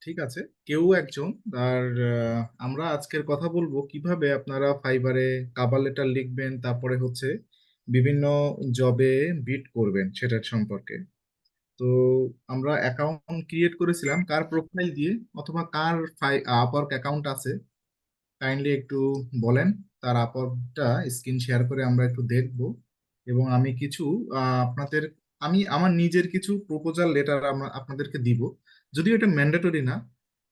ঠিক আছে, কেউ একজন। আর আমরা আজকের কথা বলবো কিভাবে আপনারা ফাইবারে কাভার লেটার লিখবেন, তারপরে হচ্ছে বিভিন্ন জবে বিড করবেন সেটার সম্পর্কে। তো আমরা অ্যাকাউন্ট ক্রিয়েট করেছিলাম কার প্রোফাইল দিয়ে, অথবা কার আপওয়ার্ক অ্যাকাউন্ট আছে, কাইন্ডলি একটু বলেন। তার আপওয়ার্কটা স্ক্রিন শেয়ার করে আমরা একটু দেখব। এবং আমি কিছু আপনাদের, আমি আমার নিজের কিছু প্রপোজাল লেটার আপনাদেরকে দিব। যদিও এটা ম্যান্ডেটরি না,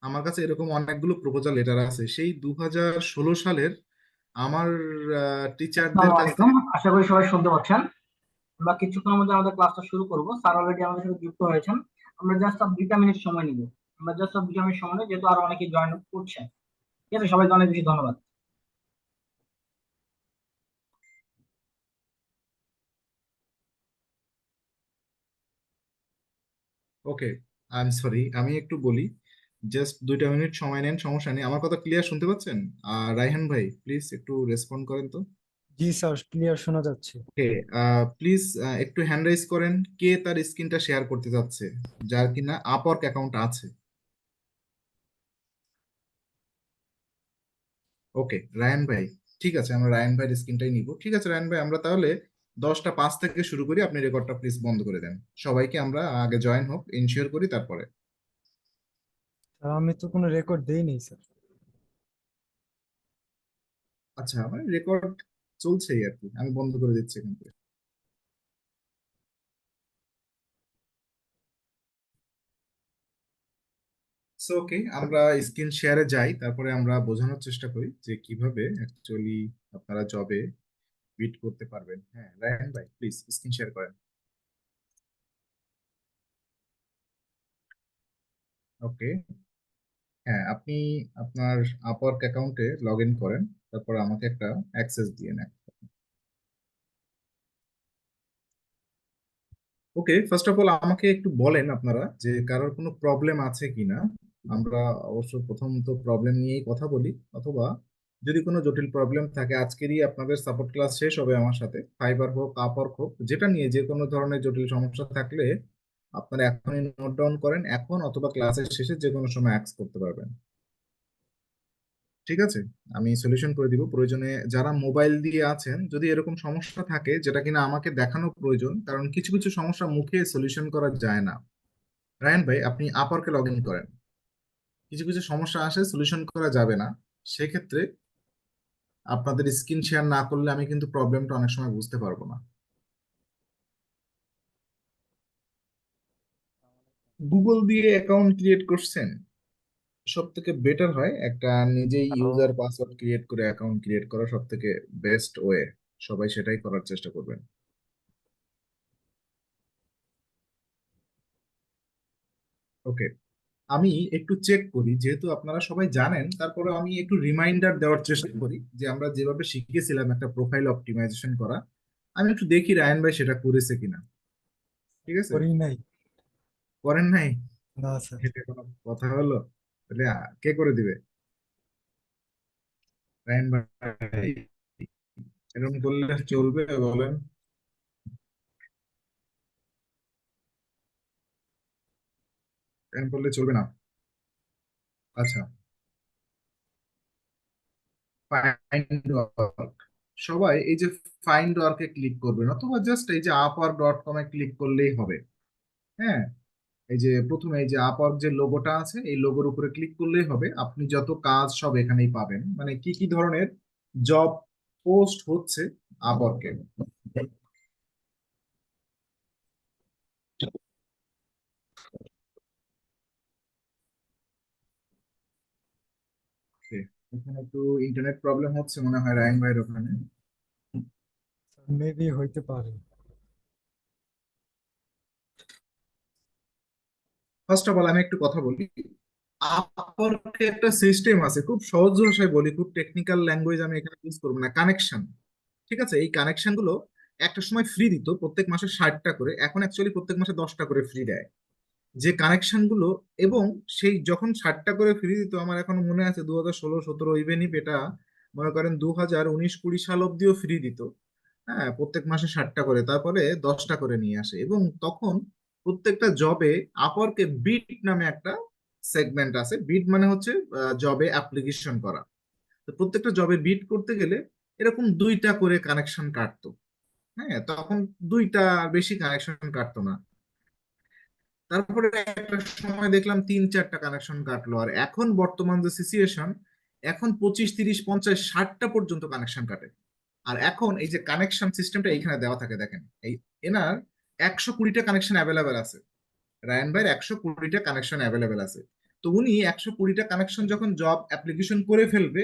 আমার কাছে এরকম অনেকগুলো প্রপোজাল লেটার আছে সেই 2016 সালের আমার টিচারদের আসসালামু কাছ আলাইকুম, থেকে। আশা করি সবাই শুনতে পাচ্ছেন। আমরা কিছুক্ষণের মধ্যে আমাদের ক্লাসটা শুরু করব। স্যার অলরেডি আমাদের সাথে যুক্ত হয়েছেন। আমরা জাস্ট আর 2টা মিনিট সময় নিব। আমরা জাস্ট আর 2টা মিনিট সময় নিই, যেহেতু আরো অনেকে জয়েন করছেন। ঠিক আছে, সবাইকে অনেক বেশি ধন্যবাদ। ওকে, আই এম সরি, আমি একটু বলি। জাস্ট 2টা মিনিট সময় নেন, সমস্যা নেই। আমার কথা ক্লিয়ার শুনতে পাচ্ছেন? রায়হান ভাই, প্লিজ একটু রেসপন্ড করেন তো। জি স্যার, ক্লিয়ার শোনা যাচ্ছে। ওকে, প্লিজ একটু হ্যান্ড রাইজ করেন কে তার স্ক্রিনটা শেয়ার করতে যাচ্ছে, যার কিনা আপওয়ার্ক অ্যাকাউন্ট আছে। ওকে, রায়ান ভাই। ঠিক আছে, আমরা রায়ান ভাইয়ের স্ক্রিনটাই নিব। ঠিক আছে রায়ান ভাই, আমরা তাহলে 10টা 5 থেকে শুরু করি। আপনি রেকর্ডটা প্লিজ বন্ধ করে দেন। সবাইকে আমরা আগে জয়েন হোক ইনশিওর করি, তারপরে। স্যার, আমি তো কোনো রেকর্ড দেইনি স্যার। আচ্ছা, আমার রেকর্ড চলছেই আর কি, আমি বন্ধ করে দিচ্ছি এখান থেকে। সো ওকে, আমরা স্ক্রিন শেয়ারে যাই, তারপরে আমরা বোঝানোর চেষ্টা করি যে কিভাবে অ্যাকচুয়ালি আপনারা জবে বিট করতে পারবেন। হ্যাঁ রায়ান ভাই, প্লিজ স্ক্রিন শেয়ার করেন। ওকে, হ্যাঁ আপনি আপনার আপওয়ার্ক অ্যাকাউন্টে লগ ইন করেন, তারপর আমাকে একটা অ্যাক্সেস দিয়ে নেন। ওকে, ফার্স্ট অফ অল আমাকে একটু বলেন আপনারা যে কারোর কোনো প্রবলেম আছে কিনা। আমরা অবশ্য প্রথম তো প্রবলেম নিয়েই কথা বলি, অথবা যদি কোনো জটিল প্রবলেম থাকে আজকেরই আপনাদের সাপোর্ট ক্লাস শেষ হবে আমার সাথে। ফাইবার হোক, আপওয়ার্ক হোক, যেটা নিয়ে যে কোনো ধরনের জটিল সমস্যা থাকলে আপনারা এখনই নোট ডাউন করেন, এখন অথবা ক্লাসের শেষে যে কোনো সময় অ্যাক্স করতে পারবেন। ঠিক আছে, আমি সলিউশন করে দিব প্রয়োজনে। যারা মোবাইল দিয়ে আছেন, যদি এরকম সমস্যা থাকে যেটা কিনা আমাকে দেখানো প্রয়োজন, কারণ কিছু কিছু সমস্যা মুখে সলিউশন করা যায় না। রায়ন ভাই, আপনি আপরকে লগ ইন করেন। কিছু কিছু সমস্যা আসে সলিউশন করা যাবে না, সেক্ষেত্রে আপনাদের স্ক্রিন শেয়ার না করলে আমি কিন্তু প্রবলেমটা অনেক সময় বুঝতে পারবো না। গুগল দিয়ে অ্যাকাউন্ট ক্রিয়েট করছেন, সব থেকে বেটার হয় একটা নিজেই হ্যালো। ইউজার পাসওয়ার্ড ক্রিয়েট করে অ্যাকাউন্ট ক্রিয়েট করা সব থেকে বেস্ট ওয়ে। সবাই সেটাই করার চেষ্টা করবেন। ওকে, আমি একটু চেক করি, যেহেতু আপনারা সবাই জানেন, তারপরে আমি একটু রিমাইন্ডার দেওয়ার চেষ্টা করি যে আমরা যেভাবে শিখেছিলাম একটা প্রোফাইল অপটিমাইজেশন করা। আমি একটু দেখি রায়ন ভাই সেটা করেছে কিনা। ঠিক আছে, করি নাই। করেন নাই? না স্যার। এটা কোনো কথা হলো? তাহলে কে করে দিবে? রায়ন ভাই, এরকম করলে চলবে বলেন? এরকম করলে চলবে না। আচ্ছা, ফাইন্ড ওয়ার্ক, সবাই এই যে ফাইন্ড ওয়ার্কে ক্লিক করবেন, অথবা জাস্ট এই যে আপওয়ার্ক.কম এ ক্লিক করলেই হবে। হ্যাঁ, এই যে প্রথমে এই যে আপওয়ার্ক যে লোগোটা আছে, এই লোগোর উপরে ক্লিক করলেই হবে। আপনি যত কাজ সব এখানেই পাবেন, মানে কি কি ধরনের জব পোস্ট হচ্ছে আপওয়ার্কে। এখানে একটু ইন্টারনেট প্রবলেম হচ্ছে মনে হয় রায়ন ভাইয়ের ওখানে। মেবি হইতে পারে। ফার্স্ট অফ অল আমি একটু কথা বলি। আপওয়ার্কে একটা সিস্টেম আছে, খুব সহজ ভাষায় বলি, খুব টেকনিক্যাল ল্যাঙ্গুয়েজ আমি এখানে ইউজ করবো না। কানেকশন, ঠিক আছে? এই কানেকশন গুলো একটা সময় ফ্রি দিত, প্রত্যেক মাসে 60টা করে, এখন অ্যাকচুয়ালি প্রত্যেক মাসে 10টা করে ফ্রি দেয় যে কানেকশন গুলো। এবং সেই যখন 60টা করে ফ্রি দিত, আমার এখনো মনে আছে 2016 17 ইভেন ইফ এটা মনে করেন 2019 20 সাল অব্দিও ফ্রি দিত। হ্যাঁ, প্রত্যেক মাসে 60টা করে, তারপরে 10টা করে নিয়ে আসে। এবং তখন প্রত্যেকটা জবে আপওয়ার্কে বিড নামে একটা সেগমেন্ট আছে। বিড মানে হচ্ছে জবে অ্যাপ্লিকেশন করা। তো প্রত্যেকটা জবে বিড করতে গেলে এরকম দুইটা করে কানেকশন কাটতো। হ্যাঁ, তখন দুইটা, বেশি কানেকশন কাটতো না। তারপরে একটা সময় দেখলাম 3-4টা কানেকশন কাটলো। আর এখন বর্তমান যে সিচুয়েশন, এখন 25, 30, 50, 60টা পর্যন্ত কানেকশন কাটে। আর এখন এই যে কানেকশন সিস্টেমটা এইখানে দেওয়া থাকে, দেখেন এই এনার 120টা কানেকশন অ্যাভেলেবেল আছে। রায়ান ভাইয়ের 120টা কানেকশন অ্যাভেলেবেল আছে। তো উনি 120টা কানেকশন যখন জব অ্যাপ্লিকেশন করে ফেলবে,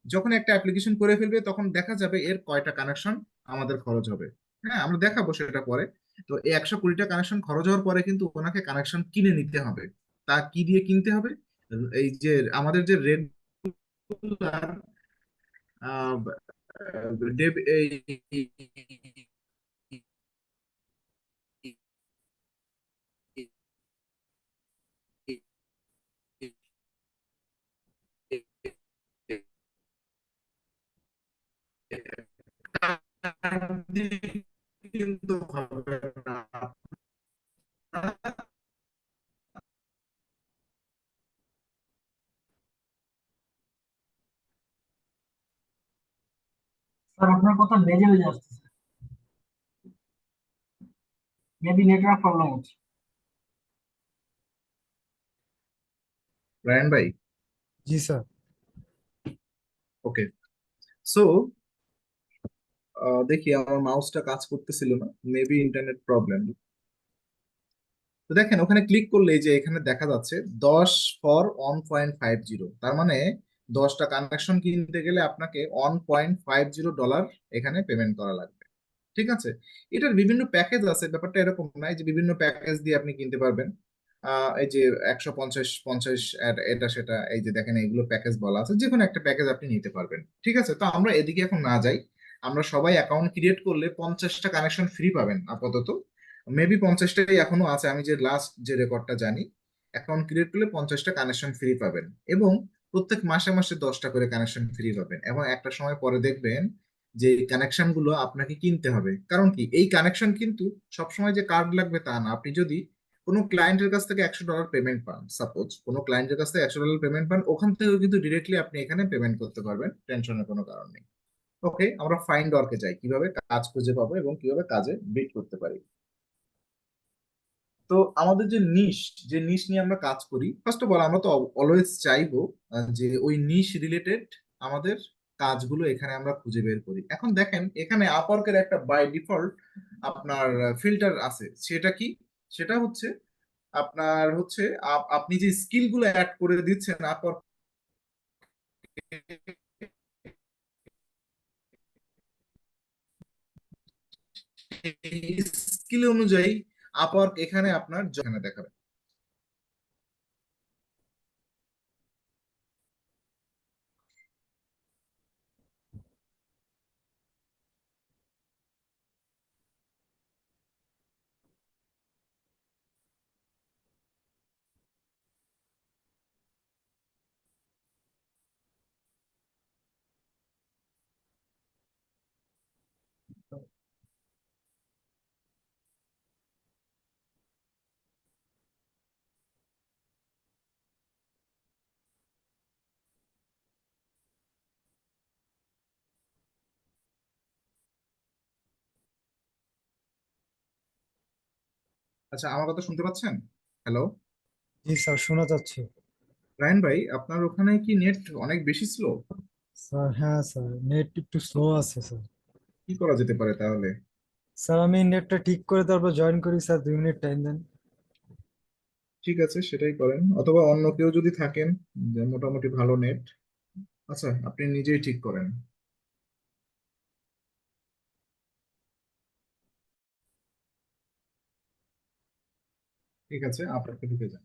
যখন একটা অ্যাপ্লিকেশন করে ফেলবে, তখন দেখা যাবে এর কয়টা কানেকশন আমাদের খরচ হবে। হ্যাঁ, আমরা দেখাবো সেটা পরে। তো এই 120টা কানেকশন খরচ হওয়ার পরে কিন্তু ওনাকে কানেকশন কিনে নিতে হবে। তা কি দিয়ে কিনতে হবে? এই যে আমাদের যে রেগুলার কিন্তু হবে না। স্যার আপনার কথা বেজে বেজে আসতেছে, মেবি নেটওয়ার্ক প্রবলেম হচ্ছে। রায়ান ভাই, জি স্যার। ওকে। সো দেখি আমার মাউসটা কাজ করতেছিল না, মেবি ইন্টারনেট প্রবলেম। তো দেখেন ওখানে ক্লিক করলে এই যে এখানে দেখা যাচ্ছে 10 ফর 1.50, তার মানে 10টা কানেকশন কিনতে গেলে আপনাকে $1.50 এখানে পেমেন্ট করা লাগবে। ঠিক আছে। এটার বিভিন্ন প্যাকেজ আছে, ব্যাপারটা এরকম নয় যে বিভিন্ন প্যাকেজ দিয়ে আপনি কিনতে পারবেন। এই যে 150, 50 এটা সেটা, এই যে দেখেন এইগুলো প্যাকেজ বলা আছে, যে কোনো একটা প্যাকেজ আপনি নিতে পারবেন। ঠিক আছে, তো আমরা এদিকে এখন না যাই। আমরা সবাই অ্যাকাউন্ট ক্রিয়েট করলে 50টা কানেকশন ফ্রি পাবেন আপাতত। মেবি 50টাই এখনো আছে, আমি যে লাস্ট যে রেকর্ডটা জানি। অ্যাকাউন্ট ক্রিয়েট করলে 50টা কানেকশন ফ্রি পাবেন, এবং প্রত্যেক মাসে মাসে 10টা করে কানেকশন ফ্রি পাবেন। এবং একটা সময় পরে দেখবেন যে কানেকশন গুলো আপনাকে কিনতে হবে। কারণ কি, এই কানেকশন কিন্তু সবসময় যে কার্ড লাগবে তা না। আপনি যদি কোনো ক্লায়েন্টের কাছ থেকে $100 পেমেন্ট পান, সাপোজ কোনো ক্লায়েন্টের কাছ থেকে $100 পেমেন্ট পান, ওখান থেকেও কিন্তু ডিরেক্টলি আপনি এখানে পেমেন্ট করতে পারবেন, টেনশনের কোনো কারণ নেই। ওকে, আমরা ফাইন্ড ওয়ার্কে যাই, কিভাবে কাজ খুঁজে পাবো এবং কিভাবে কাজে বিট করতে পারি। তো আমাদের যে নিশ, যে নিশ নিয়ে আমরা কাজ করি, ফার্স্ট অফ অল আমরা তো অলওয়েজ চাইবো যে ওই নিশ রিলেটেড আমাদের কাজগুলো এখানে আমরা খুঁজে বের করি। এখন দেখেন এখানে আপওয়ার্কের একটা বাই ডিফল্ট আপনার ফিল্টার আছে। সেটা কি? সেটা হচ্ছে আপনার হচ্ছে আপনি যে স্কিল গুলো অ্যাড করে দিচ্ছেন আপওয়ার্ক স্কিল অনুযায়ী আপওয়ার্ক এখানে আপনার এখানে দেখাবে। আচ্ছা, আমার কথা শুনতে পাচ্ছেন? হ্যালো জি স্যার, শোনা যাচ্ছে। রায়ন ভাই, আপনার ওখানে কি নেট অনেক বেশি স্লো? স্যার হ্যাঁ স্যার, নেট একটু স্লো আছে স্যার। কি করা যেতে পারে তাহলে? স্যার আমি নেটটা ঠিক করে তারপর জয়েন করি স্যার, 2 মিনিট টাইম দেন। ঠিক আছে, সেটাই করেন, অথবা অন্য কেউ যদি থাকেন যে মোটামুটি ভালো নেট, আচ্ছা আপনি নিজেই ঠিক করেন। ঠিক আছে, আপনাকে ঢুকে যান।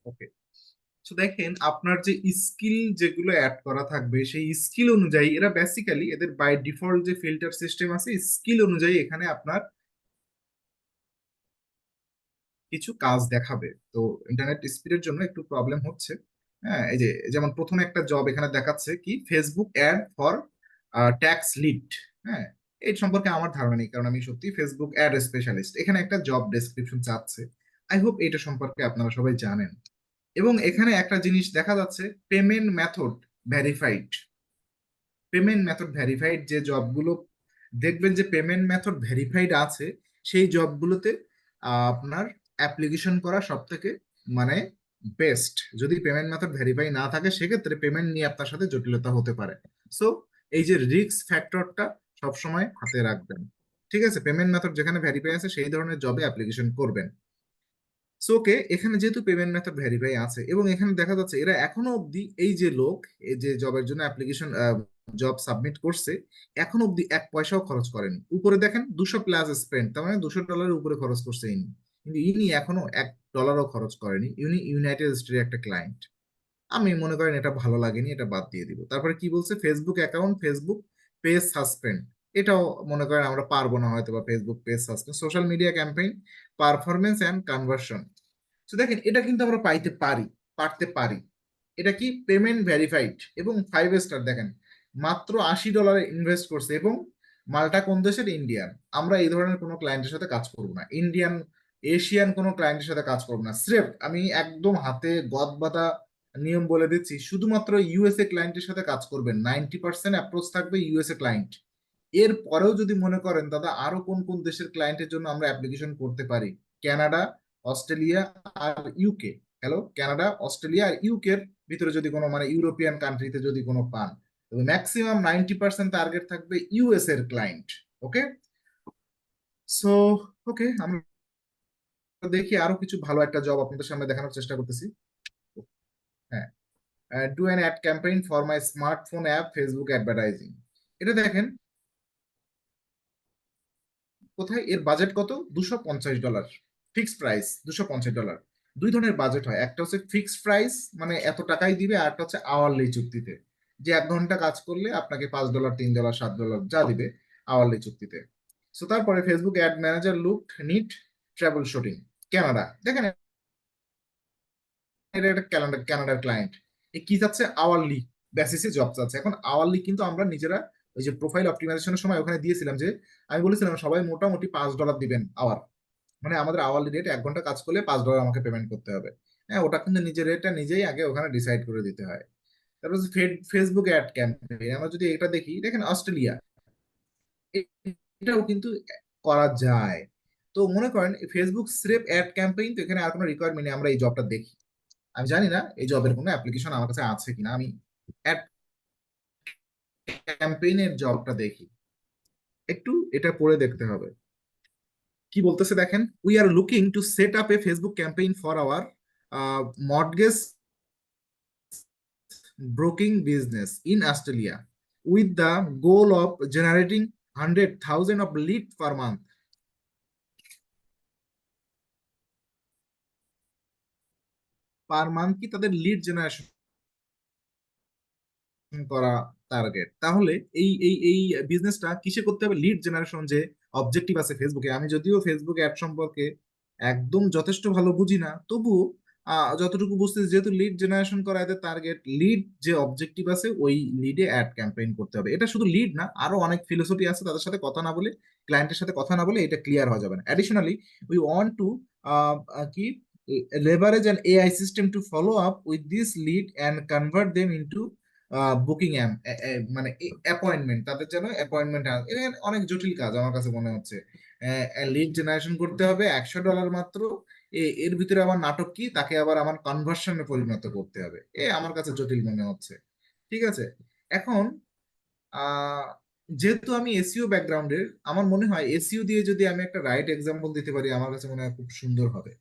ওকে। তো দেখেন আপনার যে স্কিল যেগুলো অ্যাড করা থাকবে, সেই স্কিল অনুযায়ী এরা বেসিক্যালি এদের বাই ডিফল্ট যে ফিল্টার সিস্টেম আছে, স্কিল অনুযায়ী এখানে আপনার কিছু কাজ দেখাবে। তো ইন্টারনেট স্পিডের জন্য একটু প্রবলেম হচ্ছে। হ্যাঁ, এই যে যেমন প্রথমে একটা জব এখানে দেখাচ্ছে কি Facebook ad for tax lead. হ্যাঁ, এই সম্পর্কে আমার ধারণা নেই, কারণ আমি সত্যি ফেসবুক অ্যাড স্পেশালিস্ট। এখানে একটা জব ডেসক্রিপশন চাচ্ছে, আই হোপ এটা সম্পর্কে আপনারা সবাই জানেন। এবং এখানে একটা জিনিস দেখা যাচ্ছে, payment method verified. Payment method verified যে জবগুলো দেখবেন যে পেমেন্ট মেথড ভেরিফাইড আছে, সেই জবগুলোতে আপনার অ্যাপ্লিকেশন করা সব থেকে মানে বেস্ট। যদি পেমেন্ট মেথড ভেরিফাই না থাকে সেক্ষেত্রে পেমেন্ট নিয়ে আপনার সাথে জটিলতা হতে পারে। সো এই যে রিস্ক ফ্যাক্টরটা সবসময় হাতে রাখবেন। ঠিক আছে, পেমেন্ট মেথড যেখানে ভেরিফাই আছে সেই ধরনের জবে অ্যাপ্লিকেশন করবেন। সো ওকে, এখানে যেহেতু পেমেন্ট মেথড ভেরিফাই আছে এবং এখানে দেখা যাচ্ছে এরা এখনো অবধি এই যে লোক এই যে জবের জন্য অ্যাপ্লিকেশন জব সাবমিট করছে, এখনো অবধি 1 পয়সাও খরচ করেনি। উপরে দেখেন 200+ স্পেন্ড, তার মানে $200 উপরে খরচ করছে ইনি, কিন্তু ইনি এখনো $1 খরচ করেনি। ইনি ইউনাইটেড স্টেটের একটা ক্লায়েন্ট। আমি মনে করেন এটা ভালো লাগেনি, এটা বাদ দিয়ে দিব। তারপরে কি বলছে, Facebook account Facebook page suspend. এটাও মনে করেন আমরা পারবো না হয়তো, বা Facebook page suspend. Social media campaign performance and conversion. তো দেখেন এটা কিন্তু আমরা পারতে পারি। এটা কি পেমেন্ট ভেরিফাইড এবং 5 স্টার। দেখেন মাত্র $80 ইনভেস্ট করছে, এবং মালটা কোন দেশের? ইন্ডিয়ান। আমরা এই ধরনের কোনো ক্লায়েন্টের সাথে কাজ করবো না, ইন্ডিয়ান এশিয়ান কোনো ক্লায়েন্টের সাথে কাজ করবো না। স্রেফ আমি একদম হাতে গদ বাঁধা নিয়ম বলে দিচ্ছি, শুধুমাত্র ইউএসএ ক্লায়েন্টের সাথে কাজ করবেন। 90% অ্যাপ্রোচ থাকবে ইউএসএ ক্লায়েন্ট। এর পরেও যদি মনে করেন দাদা আরো কোন কোন দেশের ক্লায়েন্টের জন্য আমরা অ্যাপ্লিকেশন করতে পারি, কানাডা, অস্ট্রেলিয়া আর ইউকে। হ্যালো, কানাডা, অস্ট্রেলিয়া আর ইউকের ভিতরে যদি কোনো মানে ইউরোপিয়ান কান্ট্রিতে যদি কোনো পান, তবে ম্যাক্সিমাম 90% টার্গেট থাকবে ইউএস এর ক্লায়েন্ট। ওকে, সো ওকে, আমরা দেখি আরো কিছু ভালো একটা জব আপনাদের সামনে দেখানোর চেষ্টা করতেছি। হ্যাঁ, do an ad campaign for my smartphone app Facebook advertising. এটা দেখেন কোথায়, এর বাজেট কত? $250। Fixed price $250। দুই ধরনের বাজেট হয়, একটা হচ্ছে ফিক্সড প্রাইস মানে এত টাকাই দিবে, আর একটা হচ্ছে আওয়ারলি চুক্তিতে, যে 1 ঘন্টা কাজ করলে আপনাকে $5, $3, $7 যা দিবে আওয়ারলি চুক্তিতে। সো তারপরে Facebook ad manager look neat travel shooting, Canada. দেখেন এটা একটা কানাডার ক্লায়েন্ট। এ কি যাচ্ছে? আওয়ারলি বেসিসে জব চাচ্ছে। এখন আওয়ারলি কিন্তু আমরা নিজেরা ওই যে প্রোফাইল অপটিমাইজেশনের সময় ওখানে দিয়েছিলাম যে, আমি বলেছিলাম সবাই মোটামুটি $5 দিবেন আওয়ার, মানে আমাদের আওয়ারলি রেট 1 ঘন্টা কাজ করলে $5 আমাকে পেমেন্ট করতে হবে। হ্যাঁ, ওটা কিন্তু নিজের রেটটা নিজেই আগে ওখানে ডিসাইড করে দিতে হয়। তারপর ফেসবুক অ্যাড ক্যাম্পেইন, আমরা যদি এটা দেখি, দেখেন অস্ট্রেলিয়া, এটাও কিন্তু করা যায়। তো মনে করেন ফেসবুক স্রেফ অ্যাড ক্যাম্পেইন, তো এখানে আর কোনো রিকোয়ারমেন্ট নেই। আমরা এই জবটা দেখি, আমি জানি না এই জবের কোনো অ্যাপ্লিকেশন আমার কাছে আছে কিনা, আমি অ্যাড ক্যাম্পেইনের জবটা দেখি, একটু এটা পড়ে দেখতে হবে কি বলতেছে। দেখেন, we are looking to set up A Facebook campaign for our mortgage broking business in Australia with the goal of generating 100,000 of lead per month. Per month কি তাদের লিড জেনারেশন করা টার্গেট। তাহলে এই বিজনেসটা কিসে করতে হবে? লিড জেনারেশন যে অবজেক্টিভ আছে ফেসবুকে, আমি যদিও ফেসবুক অ্যাড সম্পর্কে একদম যথেষ্ট ভালো বুঝি না, তবুও যতটুকু বুঝতেছি, যেহেতু লিড জেনারেশন করা এদের টার্গেট, লিড যে অবজেক্টিভ আছে ওই লিডে অ্যাড ক্যাম্পেইন করতে হবে। এটা শুধু লিড না, আরো অনেক ফিলোসফি আছে, তাদের সাথে কথা না বলে, ক্লায়েন্টের সাথে কথা না বলে এটা ক্লিয়ার হয়ে যাবে না। অ্যাডিশনালি উই ওয়ান্ট টু কি leverage an AI system to follow up with this lead and convert them into booking মানে অ্যাপয়েন্টমেন্ট, তাদের যেন অ্যাপয়েন্টমেন্ট। অনেক জটিল কাজ আমার কাছে মনে হচ্ছে। লিড জেনারেশন করতে হবে $100 মাত্র, এর ভিতরে আবার নাটক কি, তাকে আবার আমার কনভার্সনে পরিণত করতে হবে। আমার কাছে জটিল মনে হচ্ছে। ঠিক আছে, এখন আহ যেহেতু আমি এসইও ব্যাকগ্রাউন্ডের, আমার মনে হয় এসইও দিয়ে যদি আমি একটা রাইট এক্সাম্পল দিতে পারি, আমার কাছে মনে হয় খুব সুন্দর হবে।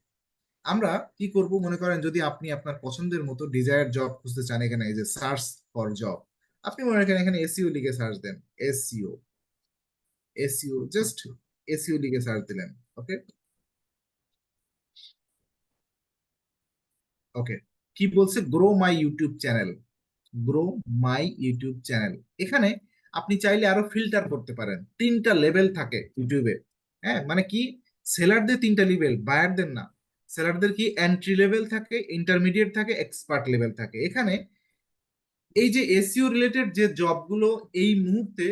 আমরা কি করব, মনে করেন যদি আপনি আপনার পছন্দের মতো ডিজায়ার জব খুঁজতে চান, এখানে এই যে সার্চ ফর জব, আপনি মনে করেন এখানে এসইও লিখে সার্চ দেন, এসইও এসইও জাস্ট এসইও লিখে সার্চ দিলেন। ওকে, ওকে, কি বলছে? Grow my YouTube channel, grow my YouTube channel. এখানে আপনি চাইলে আরো ফিল্টার করতে পারেন, 3টা লেভেল থাকে ইউটিউবে। হ্যাঁ, মানে কি, সেলারদের 3টা লেভেল, বায়ারদের না। সেলারদের কি এন্ট্রি লেভেল থাকে, ইন্টারমিডিয়েট থাকে, এক্সপার্ট লেভেল থাকে। এখানে এই যে এসইও রিলেটেড যে জবগুলো এই মুহূর্তে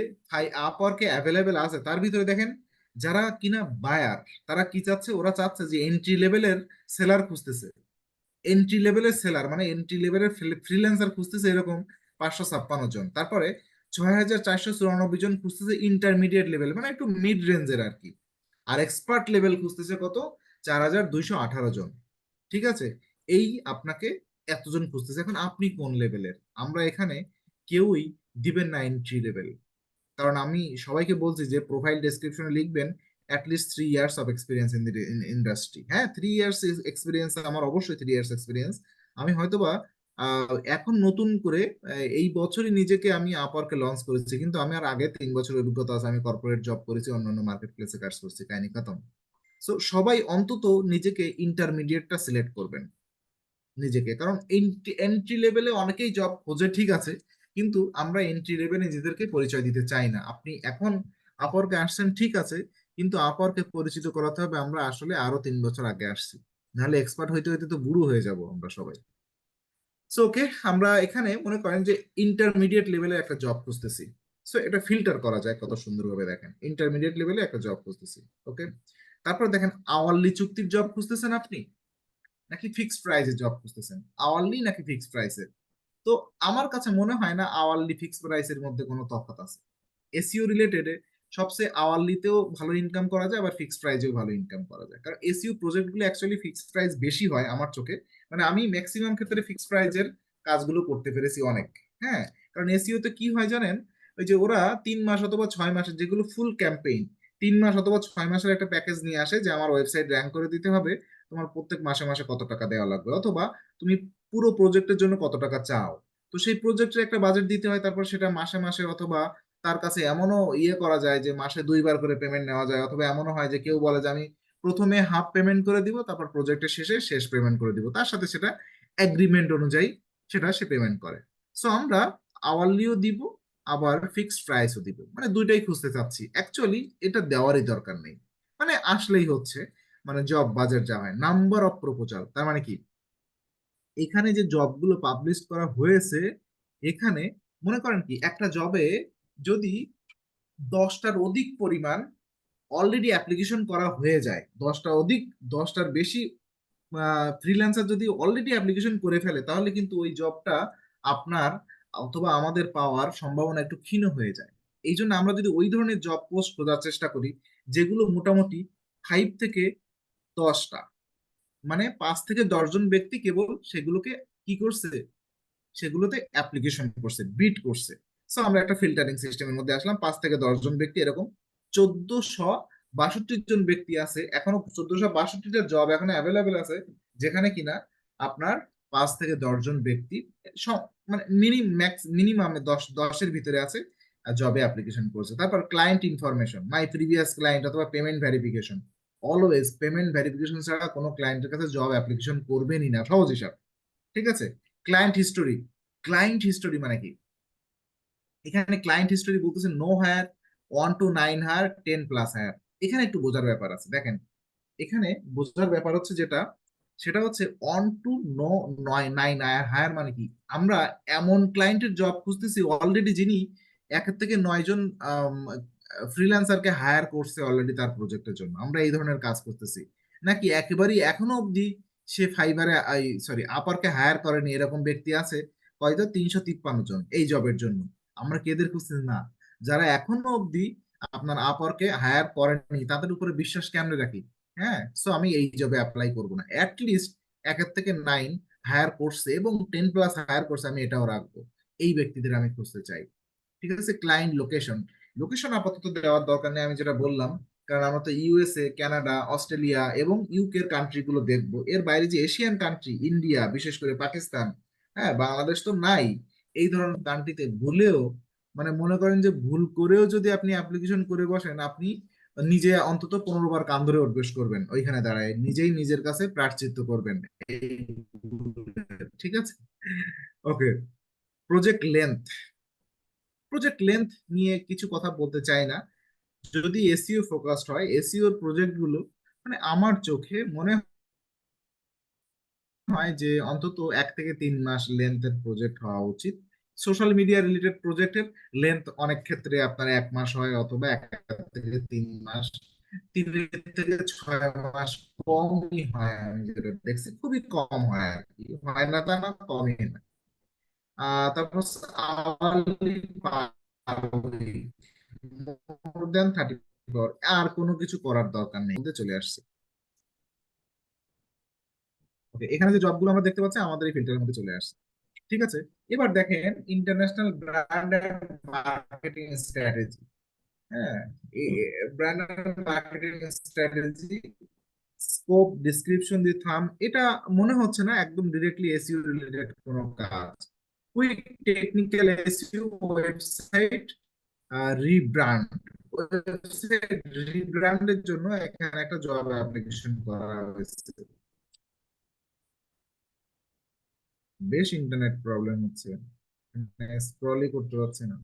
আপওয়ার্কে অ্যাভেলেবেল আছে, তার ভিতরে দেখেন যারা কিনা বায়ার, তারা কি চাচ্ছে, ওরা চাচ্ছে যে এন্ট্রি লেভেলের সেলার খুঁজতেছে। এন্ট্রি লেভেলের সেলার মানে এন্ট্রি লেভেলের ফ্রিল্যান্সার খুঁজতেছে এরকম 556 জন। তারপরে 6494 জন খুঁজতেছে ইন্টারমিডিয়েট লেভেল, মানে একটু মিড রেঞ্জের আর কি। আর এক্সপার্ট লেভেল খুঁজতেছে কত, 4218 জন। ঠিক আছে, এই আপনাকে এতজন খুঁজতেছে। এখন আপনি কোন লেভেলের? আমরা এখানে কেউই দিবেন না এন্ট্রি লেভেল, কারণ আমি সবাইকে বলছি যে প্রোফাইল ডেসক্রিপশনে লিখবেন at least 3 years of experience in the industry. হ্যাঁ, 3 ইয়ার্স এক্সপিরিয়েন্স, আমার অবশ্যই 3 ইয়ার্স এক্সপিরিয়েন্স। আমি হয়তোবা এখন নতুন করে এই বছরই নিজেকে আমি আপওয়ার্কে লঞ্চ করেছি, কিন্তু আমি আর আগে 3 বছর অভিজ্ঞতা আছে, আমি কর্পোরেট জব করেছি, অন্যান্য মার্কেট প্লেসে কাজ করছি, কাহিনী খতম। সো সবাই অন্তত নিজেকে ইন্টারমিডিয়েটটা সিলেক্ট করবেন নিজেকে, কারণ এন্ট্রি লেভেলে অনেকেই জব খোঁজে ঠিক আছে, কিন্তু আমরা এন্ট্রি লেভেলে নিজেদেরকে পরিচয় দিতে চাই না। আপনি এখন আপওয়ার্কে আসছেন ঠিক আছে, কিন্তু আপওয়ার্কে পরিচিত করাতে হবে আমরা আসলে আরো 3 বছর আগে আসছি, নাহলে এক্সপার্ট হইতে হইতে তো বুড়ো হয়ে যাব আমরা সবাই। সো ওকে, আমরা এখানে মনে করেন যে ইন্টারমিডিয়েট লেভেলে একটা জব খুঁজতেছি। সো এটা ফিল্টার করা যায় কত সুন্দরভাবে, দেখেন ইন্টারমিডিয়েট লেভেলে একটা জব খুঁজতেছি। ওকে, তারপর দেখেন আওয়ারলি চুক্তির জব খুঁজতেছেন আপনি, নাকি ফিক্সড প্রাইসে জব খুঁজতেছেন? আওয়ারলি নাকি ফিক্সড প্রাইসে? তো আমার কাছে মনে হয় না আওয়ারলি ফিক্সড প্রাইসের মধ্যে কোনো তফাৎ আছে। এসইও রিলেটেড সবচেয়ে আওয়ারলিতেও ভালো ইনকাম করা যায়, আবার ফিক্সড প্রাইসেও ভালো ইনকাম করা যায়, কারণ এসইও প্রজেক্টগুলো অ্যাকচুয়ালি ফিক্সড প্রাইস বেশি হয় আমার চোখে। মানে আমি ম্যাক্সিমাম ক্ষেত্রে ফিক্সড প্রাইসের কাজগুলো করতে পেরেছি অনেক। হ্যাঁ, কারণ এসইও তে কি হয় জানেন, ওই যে ওরা 3 মাস অথবা 6 মাসের যেগুলো ফুল ক্যাম্পেইন, 3 মাস অথবা 6 মাসের একটা প্যাকেজ নিয়ে আসে যে আমার ওয়েবসাইট র্যাঙ্ক করে দিতে হবে, তোমার প্রত্যেক মাসে মাসে কত টাকা দেওয়া লাগবে, অথবা তুমি পুরো প্রজেক্টের জন্য কত টাকা চাও। তো সেই প্রজেক্টের একটা বাজেট দিতে হয়, তারপর সেটা মাসে মাসে, অথবা তার কাছে এমনও করা যায় যে মাসে 2 বার করে পেমেন্ট নেওয়া যায়, অথবা এমনও হয় যে কেউ বলে যে আমি প্রথমে হাফ পেমেন্ট করে দিব, তারপর প্রজেক্টের শেষে শেষ পেমেন্ট করে দিব, তার সাথে সেটা এগ্রিমেন্ট অনুযায়ী সেটা সে পেমেন্ট করে। সো আমরা আওয়ারলিও দিব, আবার ফিক্সড প্রাইসও দিব, মানে দুইটাই খুঁজতে চাচ্ছি। অ্যাকচুয়ালি এটা দেওয়ারই দরকার নেই, মানে আসলেই হচ্ছে, মানে জব বাজার যা হয় নাম্বার অফ প্রপোজাল, তার মানে কি এখানে যে জবগুলো পাবলিশ করা হয়েছে, এখানে মনে করেন কি একটা জবে যদি 10টার অধিক পরিমাণ অলরেডি অ্যাপ্লিকেশন করা হয়ে যায়, 10টা অধিক, 10টার বেশি ফ্রিল্যান্সার যদি অলরেডি অ্যাপ্লিকেশন করে ফেলে, তাহলে কিন্তু ওই জবটা আপনার অথবা আমাদের পাওয়ার সম্ভাবনা একটু ক্ষীণ হয়ে যায়। এই জন্য আমরা যদি ওই ধরনের জব পোস্ট খোঁজার চেষ্টা করি যেগুলো মোটামুটি 5 থেকে 10টা, মানে 5 থেকে 10 জন ব্যক্তি কেবল সেগুলোকে কি করছে, সেগুলোতে অ্যাপ্লিকেশন করছে, বিট করছে। সো আমরা একটা ফিল্টারিং সিস্টেমের মধ্যে আসলাম, 5 থেকে 10 জন ব্যক্তি, এরকম 1462 জন ব্যক্তি আছে এখনো, 1462টা জব এখনো অ্যাভেলেবেল আছে, যেখানে কিনা আপনার 5 থেকে 10 জন ব্যক্তি মানে মিনিমাম 10-10-এর ভিতরে আছে জবে অ্যাপ্লিকেশন করছে। তারপর client information, my previous client, অথবা payment verification. Always payment verification ছাড়া কোনো ক্লায়েন্টের কাছে জব অ্যাপ্লিকেশন করবেনই না, সহজ হিসাব। ঠিক আছে, ক্লায়েন্ট হিস্টোরি। ক্লায়েন্ট হিস্টোরি মানে কি? এখানে ক্লায়েন্ট হিস্টোরি বলতেছে no hire, 1 to 9 hire, 10+ hire. এখানে একটু বোঝার ব্যাপার আছে, দেখেন এখানে বোঝার ব্যাপার হচ্ছে যেটা, সেটা হচ্ছে 1 to 9 হায়ার মানে কি, আমরা এমন ক্লায়েন্টের জব খুঁজতেছি অলরেডি যিনি 1 থেকে 9 জন ফ্রিল্যান্সারকে হায়ার করছে অলরেডি তার প্রজেক্টের জন্য, আমরা এই ধরনের কাজ করতেছি। নাকি একেবারেই এখনো অবধি সে ফাইবারে, সরি আপারকে হায়ার করেনি, এরকম ব্যক্তি আছে হয়তো 353 জন এই জবের জন্য। আমরা কেদের খুঁজতেছি না, যারা এখনো অবধি আপনার আপরকে হায়ার করেনি, তাদের উপরে বিশ্বাস কেমনে রাখি? হ্যাঁ, সো আমি এই জবে অ্যাপ্লাই করবো না, অ্যাটলিস্ট 1 থেকে 9 হায়ার করছে এবং 10+ হায়ার করছে, আমি এটাও রাখবো। এই ব্যক্তিদের আমি খুঁজতে চাই। ঠিক আছে, ক্লায়েন্ট লোকেশন। লোকেশন আপাতত দেওয়ার দরকার নেই, আমি যেটা বললাম, কারণ আমরা তো ইউএসএ, কানাডা, অস্ট্রেলিয়া এবং ইউকে এর কান্ট্রি গুলো দেখবো। এর বাইরে যে এশিয়ান কান্ট্রি, ইন্ডিয়া, বিশেষ করে পাকিস্তান, হ্যাঁ বাংলাদেশ তো নাই, এই ধরনের কান্ট্রিতে ভুলেও, মানে মনে করেন যে ভুল করেও যদি আপনি অ্যাপ্লিকেশন করে বসেন, আপনি নিজে অন্তত 15 বার কান ধরে উঠবেস করবেন ওইখানে দাঁড়ায়, নিজেই নিজের কাছে প্রায়শ্চিত্ত করবেন। ঠিক আছে, okay. Project length. Project length নিয়ে কিছু কথা বলতে চাই না, যদি এসইও ফোকাসড হয়, এসইও প্রজেক্ট গুলো মানে আমার চোখে মনে হয় যে অন্তত 1 থেকে 3 মাস লেন্থের প্রজেক্ট হওয়া উচিত। সোশ্যাল মিডিয়া রিলেটেড প্রজেক্টের লেন্থ অনেক ক্ষেত্রে আপনার 1 মাস হয়, অথবা 1 থেকে 3 মাস, 3 থেকে 6 মাস কমই হয়। আমি যেটা দেখছি খুবই কম হয় আর কি, হয় না তা না, কমই না। তারপর আওয়ারলি, মোর দেন 34, আর কোনো কিছু করার দরকার নেই, মধ্যে চলে আসছে। ওকে, এখানে যে জবগুলো আমরা দেখতে পাচ্ছি আমাদের এই ফিল্টারের মধ্যে চলে আসছে। ঠিক আছে, এবার দেখেন international brand and marketing strategy. হ্যাঁ, brand and marketing strategy, scope, description দি থাম, এটা মনে হচ্ছে না একদম ডিরেক্টলি এসইও রিলেটেড কোনো কাজ। Quick technical SEO, website rebrand, website রিব্র্যান্ডের জন্য এখানে একটা জব অ্যাপ্লিকেশন করা হয়েছে। বেশ ইন্টারনেট প্রবলেম হচ্ছে, স্ক্রলই করতে পারছি না।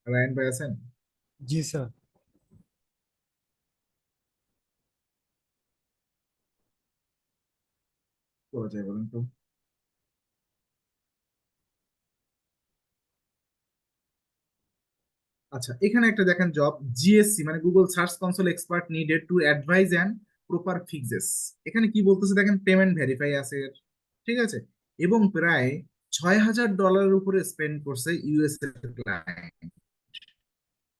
রায়ন ভাই আছেন? জি স্যার। করা যায় বলেন তো? আচ্ছা, এখানে একটা দেখেন জব, জিএসসি মানে Google search console expert needed to advise and proper fixes. এখানে কি বলতেছে দেখেন, পেমেন্ট ভেরিফাই আছে, ঠিক আছে, এবং প্রায় $6,000 উপরে স্পেন্ড করছে ইউএস এর ক্লায়েন্ট।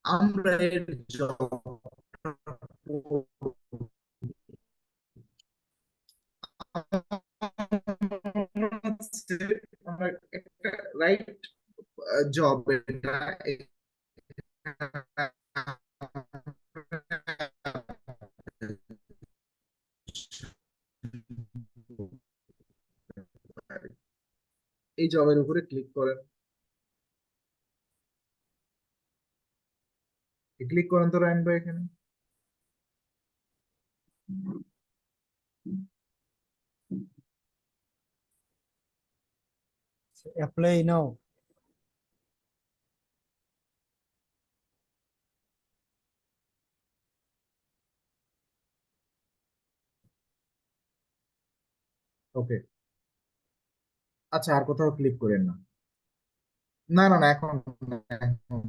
আমরা এর জব, আমরা একটা রাইট জব এটা, এই জবের উপরে ক্লিক করেন, ক্লিক করেন তো রায়ন ভাই এখানে। অ্যাপ্লাই নাও। ওকে, আচ্ছা, আর কোথাও ক্লিক করেন না? না না না, এখন না, এখন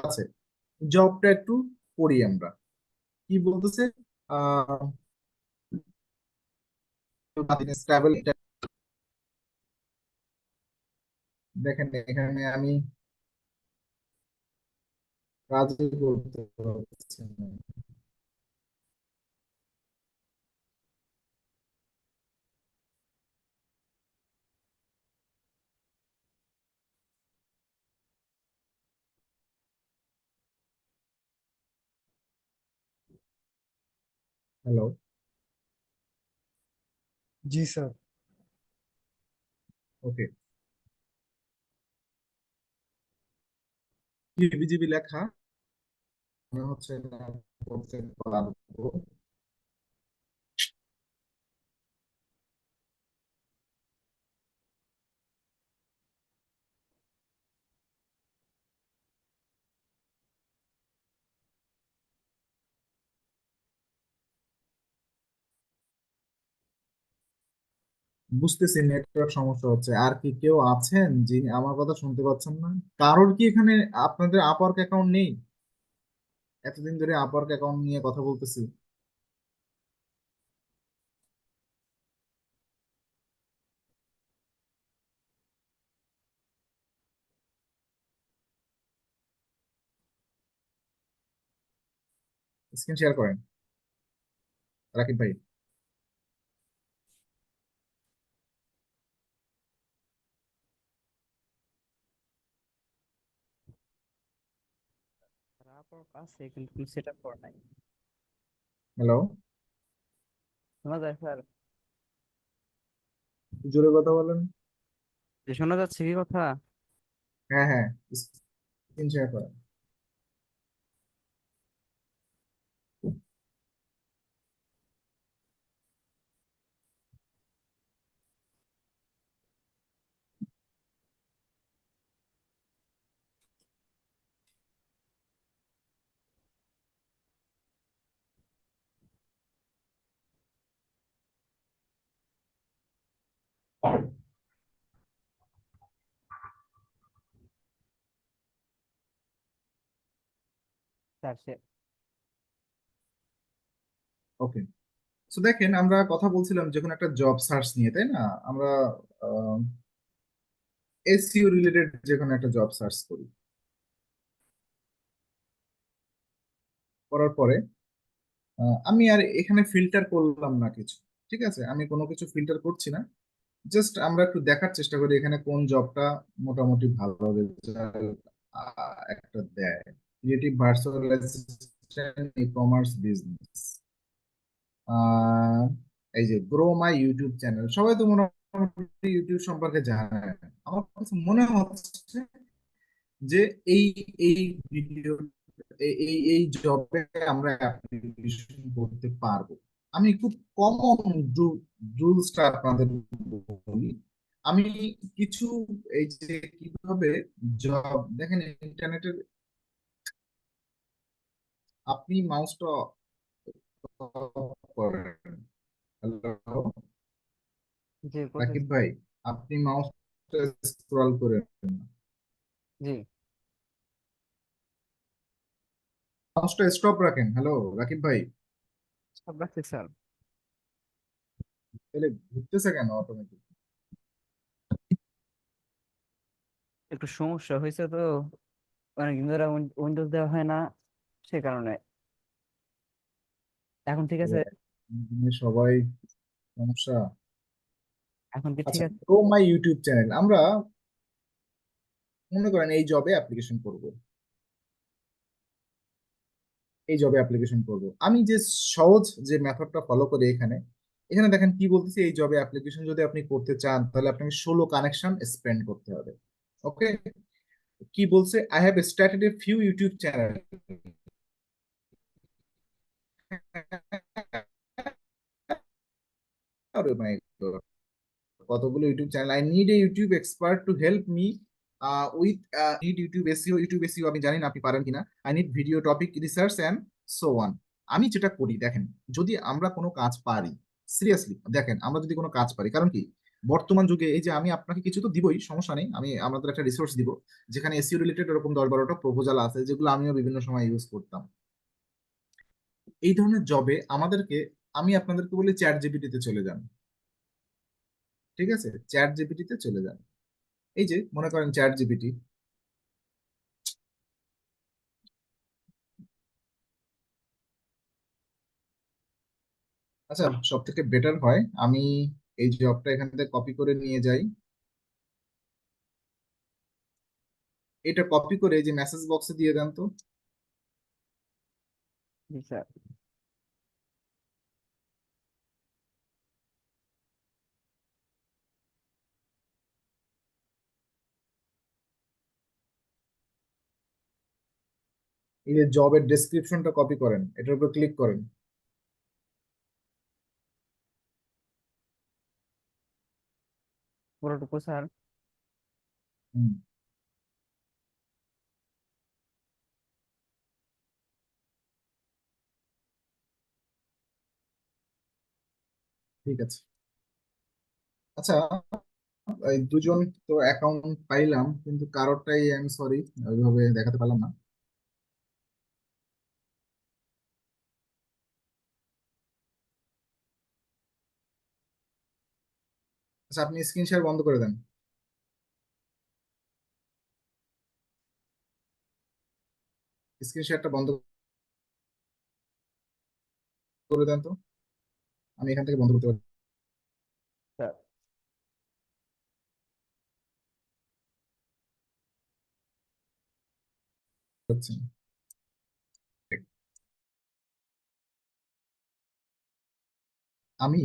আছে, জবটা একটু পড়ি আমরা, কি বলতেছে। আহ ট্রাভেল, দেখেন এখানে আমি কাজই করতে পারছি না। হ্যালো? জি স্যার। ওকে, কি বিজিবি লেখা মনে হচ্ছে না করতে পারবো। বুঝতেছি নেটওয়ার্ক সমস্যা হচ্ছে। আর কি কেউ আছেন যিনি আমার কথা শুনতে পাচ্ছেন না? কারোর কি এখানে আপনাদের আপওয়ার্ক অ্যাকাউন্ট নেই? এতদিন ধরে আপওয়ার্ক অ্যাকাউন্ট নিয়ে কথা বলতেছি। স্ক্রিন শেয়ার করেন রাকিব ভাই। আছে কিন্তু তুমি সেট আপ করো নাই। হ্যালো, শোনা যায় স্যার? জোরে কথা বলেন। যে শোনা যাচ্ছে কি কথা? হ্যাঁ হ্যাঁ, স্ক্রিন শেয়ার করেন। স্যার সে ওকে, তো দেখেন আমরা কথা বলছিলাম যে কোনো একটা জব সার্চ নিয়ে, তাই না? আমরা এসইও রিলেটেড যে কোনো একটা জব সার্চ করি, করার পরে আমি আর এখানে ফিল্টার করলাম না কিছু। ঠিক আছে, আমি কোনো কিছু ফিল্টার করছি না। জাস্ট আমরা একটু দেখার চেষ্টা করি এখানে কোন জবটা মোটামুটি ভালো রেজাল্ট একটা দেয়। Creative virtual assistant, e commerce business, এই যে গ্রো মাই ইউটিউব চ্যানেল, সবাই তো মোটামুটি ইউটিউব সম্পর্কে জানে। আমার কাছে মনে হচ্ছে যে এই এই ভিডিও, এই জবে আমরা অ্যাপ্লিকেশন করতে পারবো। আমি খুব কমন রুলসটা আপনাদের বলি। আমি কিছু, এই যে কিভাবে জব দেখেন ইন্টারনেটের, আপনি মাউসটা করেন। হ্যালো জি রাকিব করতেছি। ভাই, আপনি মাউসটা স্ক্রল করেন, জি মাউসটা স্টপ রাখেন। হ্যালো রাকিব ভাই, সব রাখছি স্যার। তাহলে ঘুরতেছে কেন অটোমেটিক? একটু সমস্যা হয়েছে তো, অনেকদিন ধরে উইন্ডোজ দেওয়া হয় না, সে কারণে। এখন ঠিক আছে? সবাই সমস্যা। এখন কি ঠিক আচ্ছা, আছে? প্রো মাই ইউটিউব চ্যানেল, আমরা মনে করেন এই জবে অ্যাপ্লিকেশন করব, এই জবে অ্যাপ্লিকেশন করব। আমি যে সহজ যে মেথডটা ফলো করি এখানে, এখানে দেখেন কি বলতেছি, এই জবে অ্যাপ্লিকেশন যদি আপনি করতে চান তাহলে আপনাকে 16 কানেকশন স্পেন্ড করতে হবে। ওকে, কি বলছে, I have started a few YouTube channel. আরে মাই গড, কতগুলো YouTube channel! I need a YouTube expert to help me with need YouTube SEO. YouTube SEO আমি জানি না আপনি পারেন কিনা। I need video topic research and so on. আমি যেটা করি দেখেন, যদি আমরা কোনো কাজ পারি, সিরিয়াসলি দেখেন, আমরা যদি কোনো কাজ পারি, কারণ কি বর্তমান যুগে এই যে আমি আপনাকে কিছু তো দিবই, সমস্যা নেই, আমি আমাদের একটা রিসোর্স দিব যেখানে এসইও রিলেটেড এরকম 10-12টা প্রপোজাল আছে যেগুলো আমিও বিভিন্ন সময় ইউজ করতাম। এই ধরনের জবে আমাদেরকে, আমি আপনাদেরকে বলি চ্যাট জিপিটিতে চলে যান। ঠিক আছে, চ্যাট জিপিটিতে চলে যান। এই যে মনে করেন চ্যাট জিপিটি, আচ্ছা সব থেকে বেটার হয় আমি এই জবটা এখান থেকে কপি করে নিয়ে যাই। এটা কপি করে এই যে মেসেজ বক্সে দিয়ে দেন তো। জি স্যার। এই যে জবের ডেসক্রিপশনটা কপি করেন, এটার উপর ক্লিক করেন। পুরোটুকু স্যার? হুম, ঠিক আছে। আচ্ছা, এই দুজন তো অ্যাকাউন্ট পাইলাম, কিন্তু কারোরটাই আমি সরি ওইভাবে দেখাতে পারলাম না। আচ্ছা, আপনি স্ক্রিন শেয়ার বন্ধ করে দেন, স্ক্রিন শেয়ারটা বন্ধ করে দেন তো। আমি এখান থেকে বন্ধ করতে স্যার পারছি না। আমি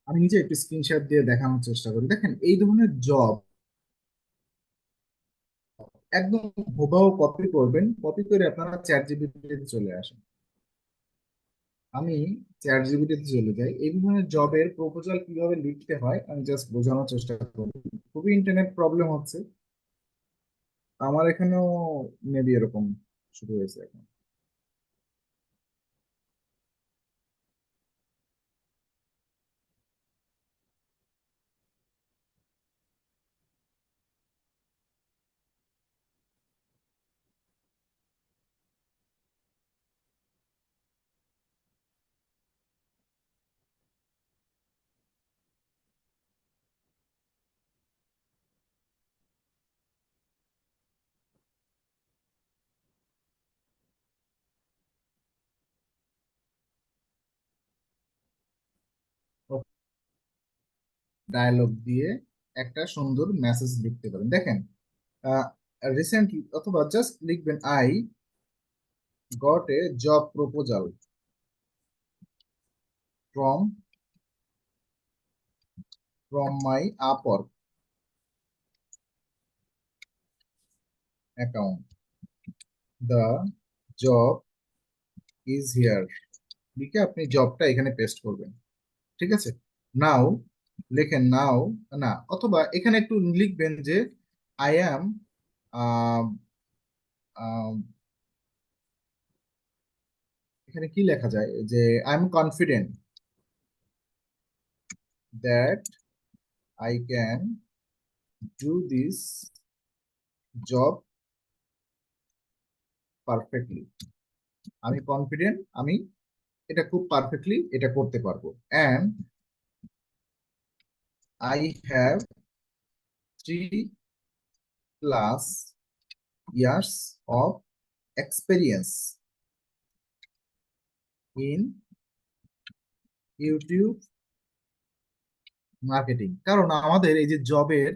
আমি নিজে একটু স্ক্রিনশট দিয়ে দেখানোর চেষ্টা করি। দেখেন এই ধরনের জব একদম হুবাহু কপি করবেন, কপি করে আপনারা চ্যাট জিপিটিতে চলে আসেন। আমি চ্যাট জিপিটিতে চলে যাই, এই ধরনের জবের প্রপোজাল কিভাবে লিখতে হয় আমি জাস্ট বোঝানোর চেষ্টা করি। খুবই ইন্টারনেট প্রবলেম হচ্ছে আমার এখানেও, মেবি এরকম শুরু হয়েছে এখন। ডায়ালগ দিয়ে একটা সুন্দর মেসেজ লিখতে পারেন। দেখেন রিসেন্টলি, অথবা জাস্ট লিখবেন I got a job proposal from my Upwork account, the job is here. লিখে আপনি জবটা এখানে পেস্ট করবেন। ঠিক আছে, নাও লেখেন নাও, না, অথবা এখানে একটু লিখবেন যে আই অ্যাম, এখানে কি লেখা যায় যে I am confident that I can do this job perfectly. আমি কনফিডেন্ট, আমি এটা খুব পারফেক্টলি এটা করতে পারবো। And I have 3+ years of experience in YouTube marketing. কারণ আমাদের এই যে জবের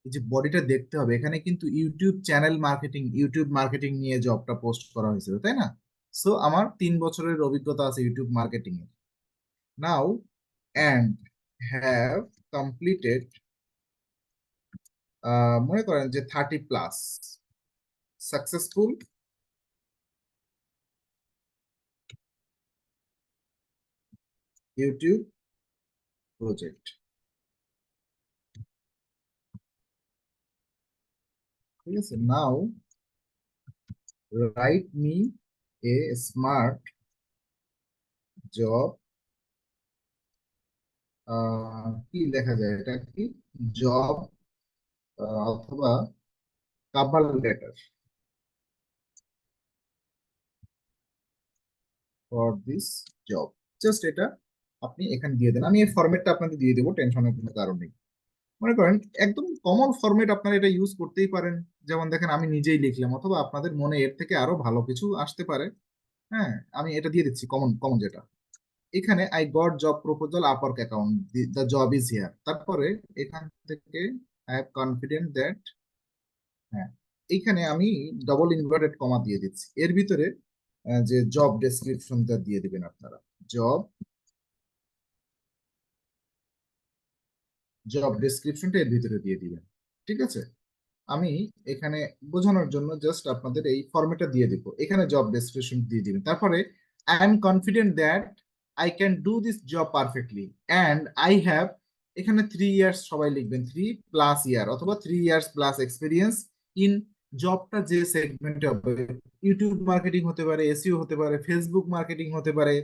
এই যে বডিটা দেখতে হবে, এখানে কিন্তু YouTube channel marketing, YouTube marketing নিয়ে জবটা পোস্ট করা হয়েছিল, তাই না? সো আমার 3 বছরের অভিজ্ঞতা আছে ইউটিউব মার্কেটিং এ। নাও অ্যান্ড হ্যাভ কমপ্লিটেড, মনে করেন যে 30+ সাকসেসফুল ইউটিউব প্রজেক্ট। ঠিক আছে, now write me a smart job, কি লেখা যায় এটা, কি জব অথবা cover letter for this job. Just এটা আপনি এখানে দিয়ে দেন, আমি এই ফরম্যাটটা আপনাকে দিয়ে দেবো, টেনশনের কোনো কারণ নেই। মনে করেন একদম কমন ফরম্যাট আপনারা এটা ইউজ করতেই পারেন, যেমন দেখেন আমি নিজেই লিখলাম, অথবা আপনাদের মনে এর থেকে আরো ভালো কিছু আসতে পারে। হ্যাঁ, আমি এটা দিয়ে দিচ্ছি কমন কমন যেটা এখানে, I got job proposal Upwork account, the job is here. তারপরে এখান থেকে আই হ্যাভ কনফিডেন্ট দ্যাট, হ্যাঁ, এইখানে আমি ডবল ইনভার্টেড কমা দিয়ে দিচ্ছি, এর ভিতরে যে জব ডেসক্রিপশনটা দিয়ে দিবেন আপনারা। জব জব ডেসক্রিপশনটা এর ভিতরে দিয়ে দিবেন। ঠিক আছে, আমি এখানে বোঝানোর জন্য জাস্ট আপনাদের এই ফরম্যাটটা দিয়ে দিব, এখানে জব ডেসক্রিপশন দিয়ে দিবেন। তারপরে I am confident that I can do this job perfectly and I have, এখানে 3 ইয়ার্স সবাই লিখবেন, 3+ ইয়ার অথবা 3 ইয়ার্স প্লাস এক্সপিরিয়েন্স ইন, জবটা যে সেগমেন্টে হবে, ইউটিউব মার্কেটিং হতে পারে, এসইও হতে পারে, ফেসবুক মার্কেটিং হতে পারে,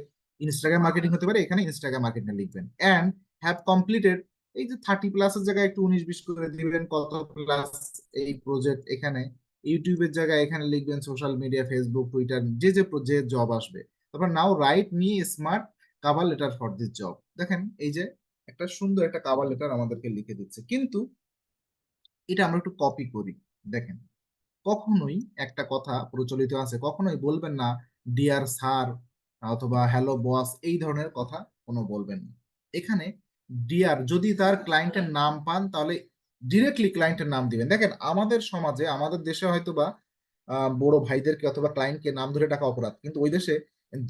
ইনস্টাগ্রাম মার্কেটিং হতে পারে, এখানে ইনস্টাগ্রাম মার্কেটিং লিখবেন। অ্যান্ড হ্যাভ কমপ্লিটেড, এই যে 30+-এর জায়গায় একটু 19-20 করে দিবেন, কত প্লাস এই প্রজেক্ট, এখানে ইউটিউবের জায়গায় এখানে লিখবেন সোশ্যাল মিডিয়া, ফেসবুক, টুইটার, যে জব আসবে। তারপর now write me smart cover letter for this job. দেখেন এই যে একটা সুন্দর একটা কাভার লেটার আমাদেরকে লিখে দিচ্ছে, কিন্তু এটা আমরা একটু কপি করি। দেখেন কখনোই একটা কথা প্রচলিত আছে, কখনোই বলবেন না ডিয়ার স্যার অথবা হ্যালো বস এই ধরনের কথা কোনো বলবেন না। এখানে ডিয়ার যদি তার ক্লায়েন্টের নাম পান তাহলে ডিরেক্টলি ক্লায়েন্টের নাম দিবেন। দেখেন আমাদের সমাজে আমাদের দেশে হয়তো বা বড় ভাইদেরকে অথবা ক্লায়েন্টকে নাম ধরে ডাকা অপরাধ, কিন্তু ওই দেশে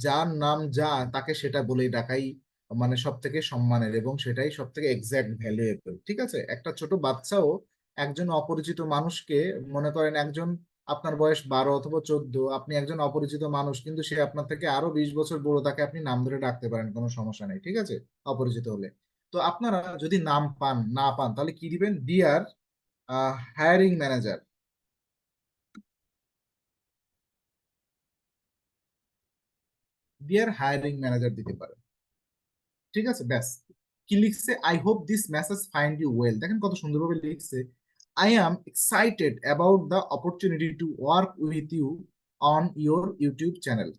যার নাম যা তাকে সেটা বলেই ডাকাই মানে সব থেকে সম্মানের এবং সেটাই সব থেকে এক্সাক্ট ভ্যালুয়েবল। ঠিক আছে, একটা ছোট বাচ্চাও একজন অপরিচিত মানুষকে, মনে করেন একজন আপনার বয়স 12 অথবা 14, আপনি একজন অপরিচিত মানুষ কিন্তু সে আপনার থেকে আরো 20 বছর বড়, তাকে আপনি নাম ধরে ডাকতে পারেন, কোনো সমস্যা নেই। ঠিক আছে, অপরিচিত হলে। তো আপনারা যদি নাম পান না পান তাহলে কি দিবেন? Dear hiring manager, dear hiring manager দিতে পারেন। ঠিক আছে, ব্যাস। কি লিখছে? I hope this message find you well. দেখেন কত সুন্দরভাবে লিখছে। I am excited about the opportunity to work with you on your YouTube channel.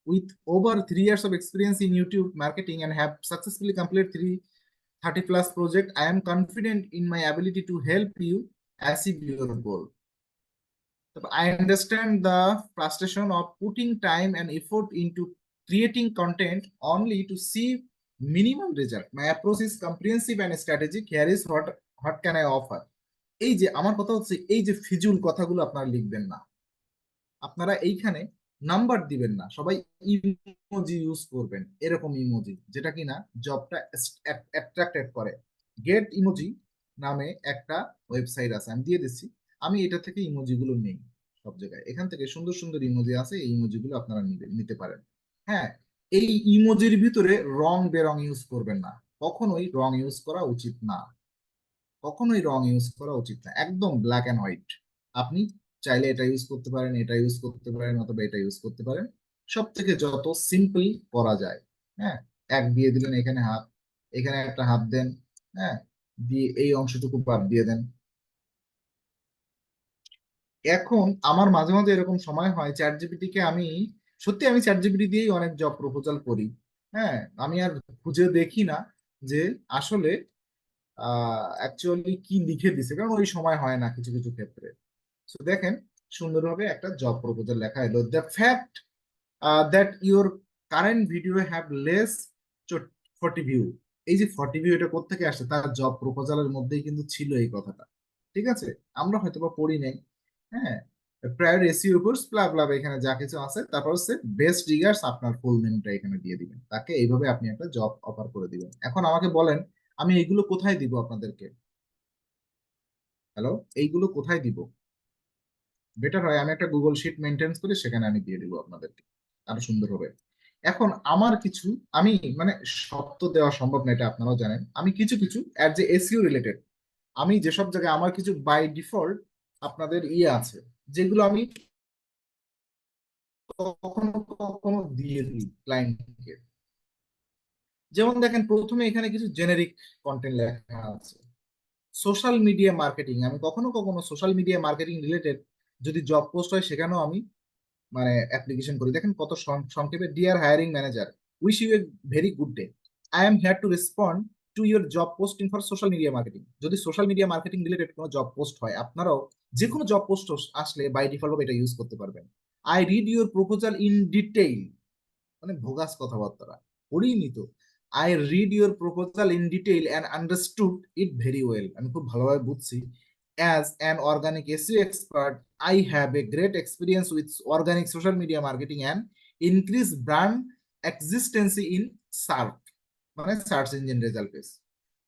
With over 3 years of experience in YouTube marketing and have successfully completed 330 plus projects, I am confident in my ability to help you achieve your goal. I understand the frustration of putting time and effort into creating content only to see minimal result. My approach is comprehensive and strategic. Here is what can I offer. এই যে আমার কথা হচ্ছে, এই যে ফিজুল কথাগুলো আপনারা লিখবেন না। আপনারা এইখানে নাম্বার দিবেন না, সবাই ইমোজি ইউজ করবেন, এরকম ইমোজি যেটা কিনা জবটা অ্যাট্রাক্টেড করে। গেট ইমোজি নামে একটা ওয়েবসাইট আছে, আমি দিয়ে দিচ্ছি। আমি এটা থেকে ইমোজি গুলো নেই সব জায়গায়, এখান থেকে সুন্দর সুন্দর ইমোজি আছে, এই ইমোজি গুলো আপনারা নিতে পারেন। হ্যাঁ, এই ইমোজির ভিতরে রং বেরং ইউজ করবেন না, কখনোই রং ইউজ করা উচিত না, কখনোই রং ইউজ করা উচিত না, একদম ব্ল্যাক অ্যান্ড হোয়াইট। আপনি চাইলে এটা ইউজ করতে পারেন, এটা ইউজ করতে পারেন, অথবা এটা ইউজ করতে পারেন, সব থেকে যত সিম্পল করা যায়। হ্যাঁ, এক দিয়ে দিলেন, এখানে হাত, এখানে একটা হাত দেন, হ্যাঁ, দিয়ে এই অংশটুকু বাদ দিয়ে দেন। এখন আমার মাঝে মাঝে এরকম সময় হয়, চ্যাট জিপিটি কে আমি সত্যি, আমি চ্যাট জিপিটি দিয়েই অনেক জব প্রপোজাল করি। হ্যাঁ, আমি আর খুঁজে দেখি না যে আসলে অ্যাকচুয়ালি কি লিখে দিছে, কারণ ওই সময় হয় না কিছু কিছু ক্ষেত্রে। সো দেখেন সুন্দরভাবে একটা জব প্রপোজাল লেখা এলো। The fact that your current video have less 40 view. এই যে 40 ভিউ, এটা কোত্থেকে আসছে? তার জব প্রপোজালের মধ্যেই কিন্তু ছিল এই কথাটা। ঠিক আছে, আমরা হয়তো বা পড়ি নাই। হ্যাঁ, প্রায়র এসইও কোর্স ব্লা ব্লা, এখানে যা কিছু আছে, তারপর হচ্ছে বেস্ট রিগার্স, আপনার ফুল নেমটা এখানে দিয়ে দিবেন তাকে, এইভাবে আপনি একটা জব অফার করে দিবেন। এখন আমাকে বলেন আমি এইগুলো কোথায় দিব আপনাদেরকে? হ্যালো, এইগুলো কোথায় দিব? বেটার হয় আমি একটা গুগল শিট মেনটেন করে সেখানে আমি দিয়ে দিব আপনাদেরকে, আরো সুন্দর হবে। এখন আমার কিছু, আমি মানে সব তো দেওয়া সম্ভব না, এটা আপনারাও জানেন। আমি কিছু কিছু এর যে এসইও রিলেটেড, আমি যেসব জায়গায় আমার কিছু বাই ডিফল্ট আপনাদের ইয়ে আছে, যেগুলো আমি কখনো কখনো দিয়ে দিই ক্লায়েন্টকে। যেমন দেখেন প্রথমে এখানে কিছু জেনেরিক কন্টেন্ট লেখা আছে। সোশ্যাল মিডিয়া মার্কেটিং, আমি কখনো কখনো সোশ্যাল মিডিয়া মার্কেটিং রিলেটেড যদি জব পোস্ট হয় সেখানেও আমি মানে অ্যাপ্লিকেশন করি। দেখেন কত সংক্ষেপে, dear hiring manager, wish you a very good day, I am here to respond to your job posting for social media marketing. যদি সোশ্যাল মিডিয়া মার্কেটিং রিলেটেড কোনো জব পোস্ট হয়, আপনারাও যে কোনো জব পোস্ট আসলে বাই ডিফল্ট ভাবে এটা use করতে পারবেন। I read your proposal in detail, মানে ভোগাস কথাবার্তা পড়িনি তো। I read your proposal in detail and understood it very well, আমি খুব ভালোভাবে বুঝছি। As an organic SEO expert, I have a great experience with organic social media marketing and increase brand existency in search, মানে search engine result page.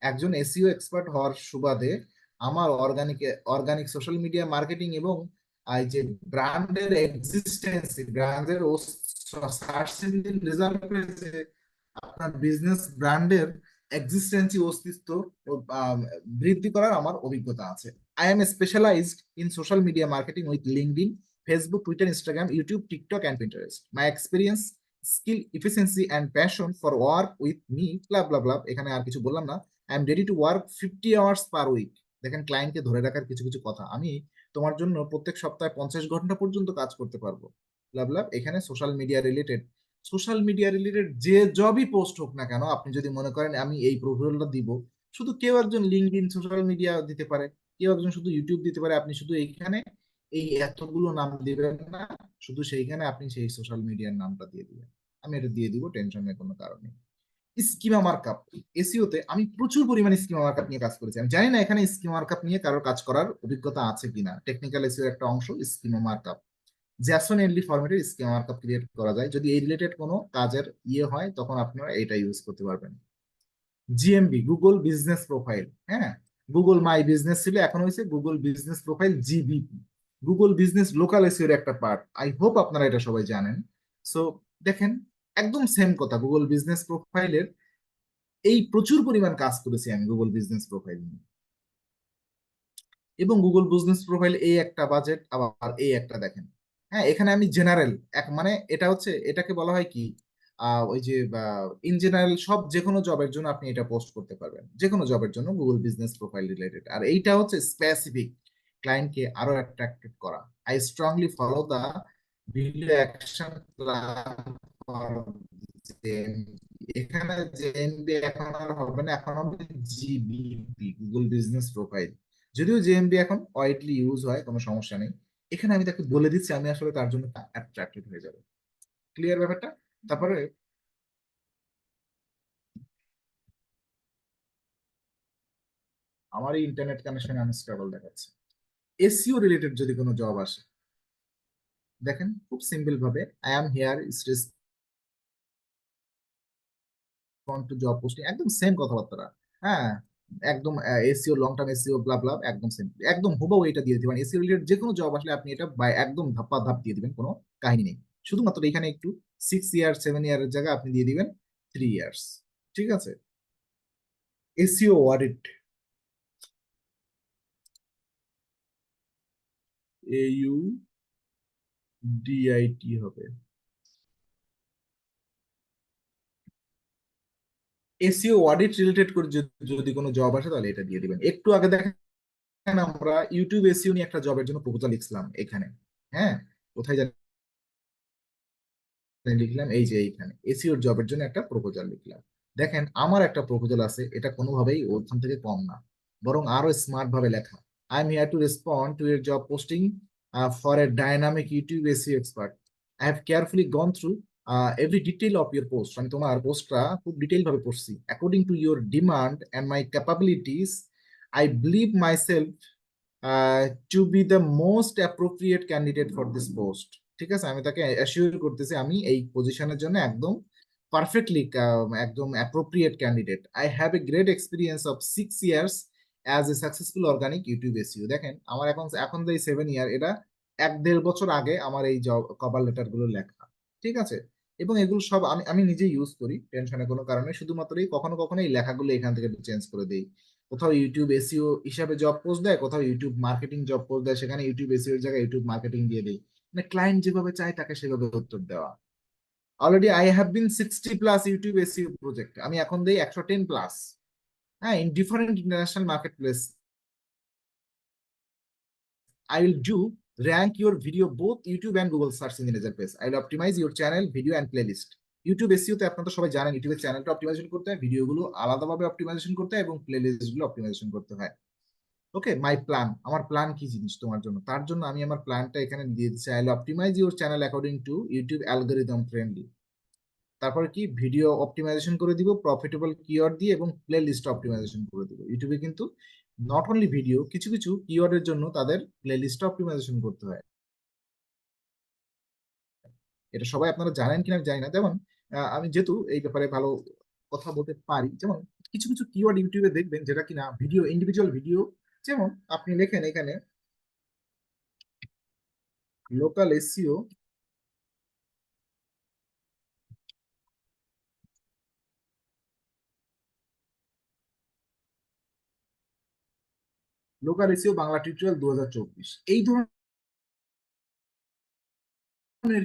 একজন SEO expert হওয়ার সুবাদে আমার organic social media marketing এবং এই যে ব্র্যান্ডের এক্সিস্টেন্সি, ব্র্যান্ডের সার্চ ইঞ্জিন রেজাল্ট পেজে আপনার বিজনেস ব্র্যান্ডের এক্সিস্টেন্সি, অস্তিত্ব বৃদ্ধি করার আমার অভিজ্ঞতা আছে। I am specialized in social media marketing with LinkedIn, Facebook, Twitter, Instagram, YouTube, TikTok and Pinterest. My experience, skill, efficiency and passion for work with me blah blah blah, এখানে আর কিছু বললাম না। I am ready to work 50 hours per week. দেখেন ক্লায়েন্টকে ধরে রাখার কিছু কিছু কথা, আমি তোমার জন্য প্রত্যেক সপ্তাহে 50 ঘন্টা পর্যন্ত কাজ করতে পারবো ব্লা ব্লা। এখানে social media related, social media related যে জবই পোস্ট হোক না কেন, আপনি যদি মনে করেন আমি এই প্রোফাইলটা দিব, শুধু কেউ একজন লিঙ্কডইন সোশ্যাল মিডিয়া দিতে পারে, কেউ একজন শুধু ইউটিউব দিতে পারে, আপনি শুধু এইখানে এই এতগুলো নাম দিবেন না, শুধু সেইখানে আপনি সেই সোশ্যাল মিডিয়ার নামটা দিয়ে দিবেন। আমি এটা দিয়ে দিব, টেনশনের কোনো কারণ নেই। স্কিমা মার্কআপ, এসইওতে আমি প্রচুর পরিমাণে স্কিমা মার্কআপ নিয়ে কাজ করেছি। আমি জানি না এখানে স্কিমা মার্কআপ নিয়ে কারোর কাজ করার অভিজ্ঞতা আছে কিনা। টেকনিক্যাল এসইও একটা অংশ স্কিমা মার্কআপ। জ্যাসন এনলি ফরম্যাটে স্কিমা মার্কআপ ক্রিয়েট করা যায়। যদি এই রিলেটেড কোনো কাজের হয় তখন আপনারা এটা ইউজ করতে পারবেন। জিএমবি, গুগল বিজনেস প্রোফাইল, হ্যাঁ, গুগল মাই বিজনেস ছিল, এখন হয়েছে Google business profile GBP. Google business local এসইওর একটা পার্ট। আই হোপ আপনারা এটা সবাই জানেন। সো দেখেন, একদম সেম কথা। গুগল বিজনেস প্রোফাইলের এই প্রচুর পরিমাণ কাজ করেছি আমি গুগল বিজনেস প্রোফাইল নিয়ে। এবং গুগল বিজনেস প্রোফাইল এই একটা বাজেট, আবার এই একটা দেখেন। হ্যাঁ, এখানে আমি জেনারেল এক মানে এটা হচ্ছে, এটাকে বলা হয় কি, ওই যে ইন জেনারেল সব যে কোনো জবের জন্য আপনি এটা পোস্ট করতে পারবেন, যে কোনো জবের জন্য গুগল বিজনেস প্রোফাইল রিলেটেড। আর এইটা হচ্ছে স্পেসিফিক, ক্লায়েন্টকে আরো অ্যাট্রাক্টেড করা। I strongly follow the video action plan for, এখানে জেএমবি এখন আর হবে না, এখন হবে জিবিপি, গুগল বিজনেস প্রোফাইল। যদিও জেএমবি এখন ওয়াইডলি ইউজ হয়, কোনো সমস্যা নেই। এখানে আমি তাকে বলে দিচ্ছি আমি আসলে তার জন্য অ্যাট্রাক্টেড হয়ে যাবো। ক্লিয়ার ব্যাপারটা? তারপরে আমার এই ইন্টারনেট কানেকশন আনস্টেবল দেখাচ্ছে। এসইও রিলেটেড যদি কোনো জব আসে, দেখেন খুব সিম্পল ভাবে, I am here respond to job posting, একদম সেম কথাবার্তা। হ্যাঁ, একদম এসইও, লং টার্ম এসইও, ব্লা ব্লা, একদম সেম, একদম হুবহু এটা দিয়ে দিবেন। এসইও রিলেটেড যে কোনো জব আসলে আপনি এটা একদম ধাপ্পা ধাপ দিয়ে দিবেন, কোনো কাহিনী নেই। শুধুমাত্র এখানে একটু 6 ইয়ার 7 ইয়ারের জায়গায় আপনি দিয়ে দিবেন 3 ইয়ার্স। ঠিক আছে? এসইও অডিট, AU DIT হবে। এসইও অডিট রিলেটেড করে যদি কোনো জব আসে তাহলে এটা দিয়ে দিবেন। একটু আগে দেখেন আমরা ইউটিউব এসইও নিয়ে একটা জবের জন্য প্রপোজাল লিখছিলাম এখানে। হ্যাঁ, কোথায় জানি লিখলাম, এই যে এইখানে এসইও জবের জন্য একটা প্রপোজাল লিখলাম। দেখেন আমার একটা প্রপোজাল আছে, এটা কোনোভাবেই ওখান থেকে কম না, বরং আরো স্মার্ট ভাবে লেখা। I am here two respond two year job posting for a dynamic YouTube SEO expert. I have carefully gone through every detail of your post. আমি তোমার পোস্টটা খুব ডিটেইল ভাবে পড়ছি। According to your demand and my capabilities, I believe myself two B the most appropriate candidate for this post. ঠিক আছে, আমি তাকে অ্যাসিওর করতেছি আমি এই পজিশনের জন্য একদম পারফেক্টলি, একদম appropriate candidate. I have a great experience of 6 years as a successful organic YouTube SEO. দেখেন আমার এখন এখন যে 7 ইয়ার, এটা 1-1.5 বছর আগে আমার এই জব কভার লেটার গুলো লেখা। ঠিক আছে? এবং এগুলো সব আমি আমি নিজে ইউজ করি, টেনশনের কোনো কারণে। শুধুমাত্র এই কখনো কখনো এই লেখাগুলো এখান থেকে চেঞ্জ করে দিই। কোথাও ইউটিউব এসইও হিসাবে জব পোস্ট দেয়, কোথাও ইউটিউব মার্কেটিং জব পোস্ট দেয়, সেখানে ইউটিউব এসইও এর জায়গায় ইউটিউব মার্কেটিং দিয়ে দেয়। মানে ক্লায়েন্ট যেভাবে চায় তাকে সেভাবে উত্তর দেওয়া। Already I have been 60+ YouTube SEO project, আমি এখন দেই 110+। হ্যাঁ, in different international market place. I will do rank your video both YouTube and Google search engine result page. I will optimize your channel, video and playlist. YouTube SEO তে আপনারা তো সবাই জানেন ইউটিউবের চ্যানেলটা অপটিমাইজেশন করতে হয়, ভিডিওগুলো আলাদাভাবে অপটিমাইজেশন করতে হয় এবং প্লেলিস্ট গুলো অপটিমাইজেশন করতে হয়। ওকে, মাই প্ল্যান, আমার প্ল্যান কি জিনিস তোমার জন্য, তার জন্য আমি আমার প্ল্যানটা এখানে দিয়ে দিচ্ছি। I will optimise your channel according to YouTube algorithm friendly. তারপরে কি, ভিডিও অপটিমাইজেশন করে দিব প্রফিটেবল কিওয়ার্ড দিয়ে, এবং প্লে লিস্ট অপটিমাইজেশন করে দিব। ইউটিউবে কিন্তু নট অনলি ভিডিও, কিছু কিছু কিওয়ার্ডের জন্য তাদের প্লে লিস্ট অপটিমাইজেশন করতে হয়। এটা সবাই আপনারা জানেন কিনা আমি জানি না। যেমন আমি যেহেতু এই ব্যাপারে ভালো কথা বলতে পারি, যেমন কিছু কিছু কিওয়ার্ড ইউটিউবে দেখবেন যেটা কিনা ভিডিও, ইন্ডিভিজুয়াল ভিডিও, যেমন আপনি লেখেন এখানে local SEO, local SEO Bangla tutorial 2024, এই ধরনের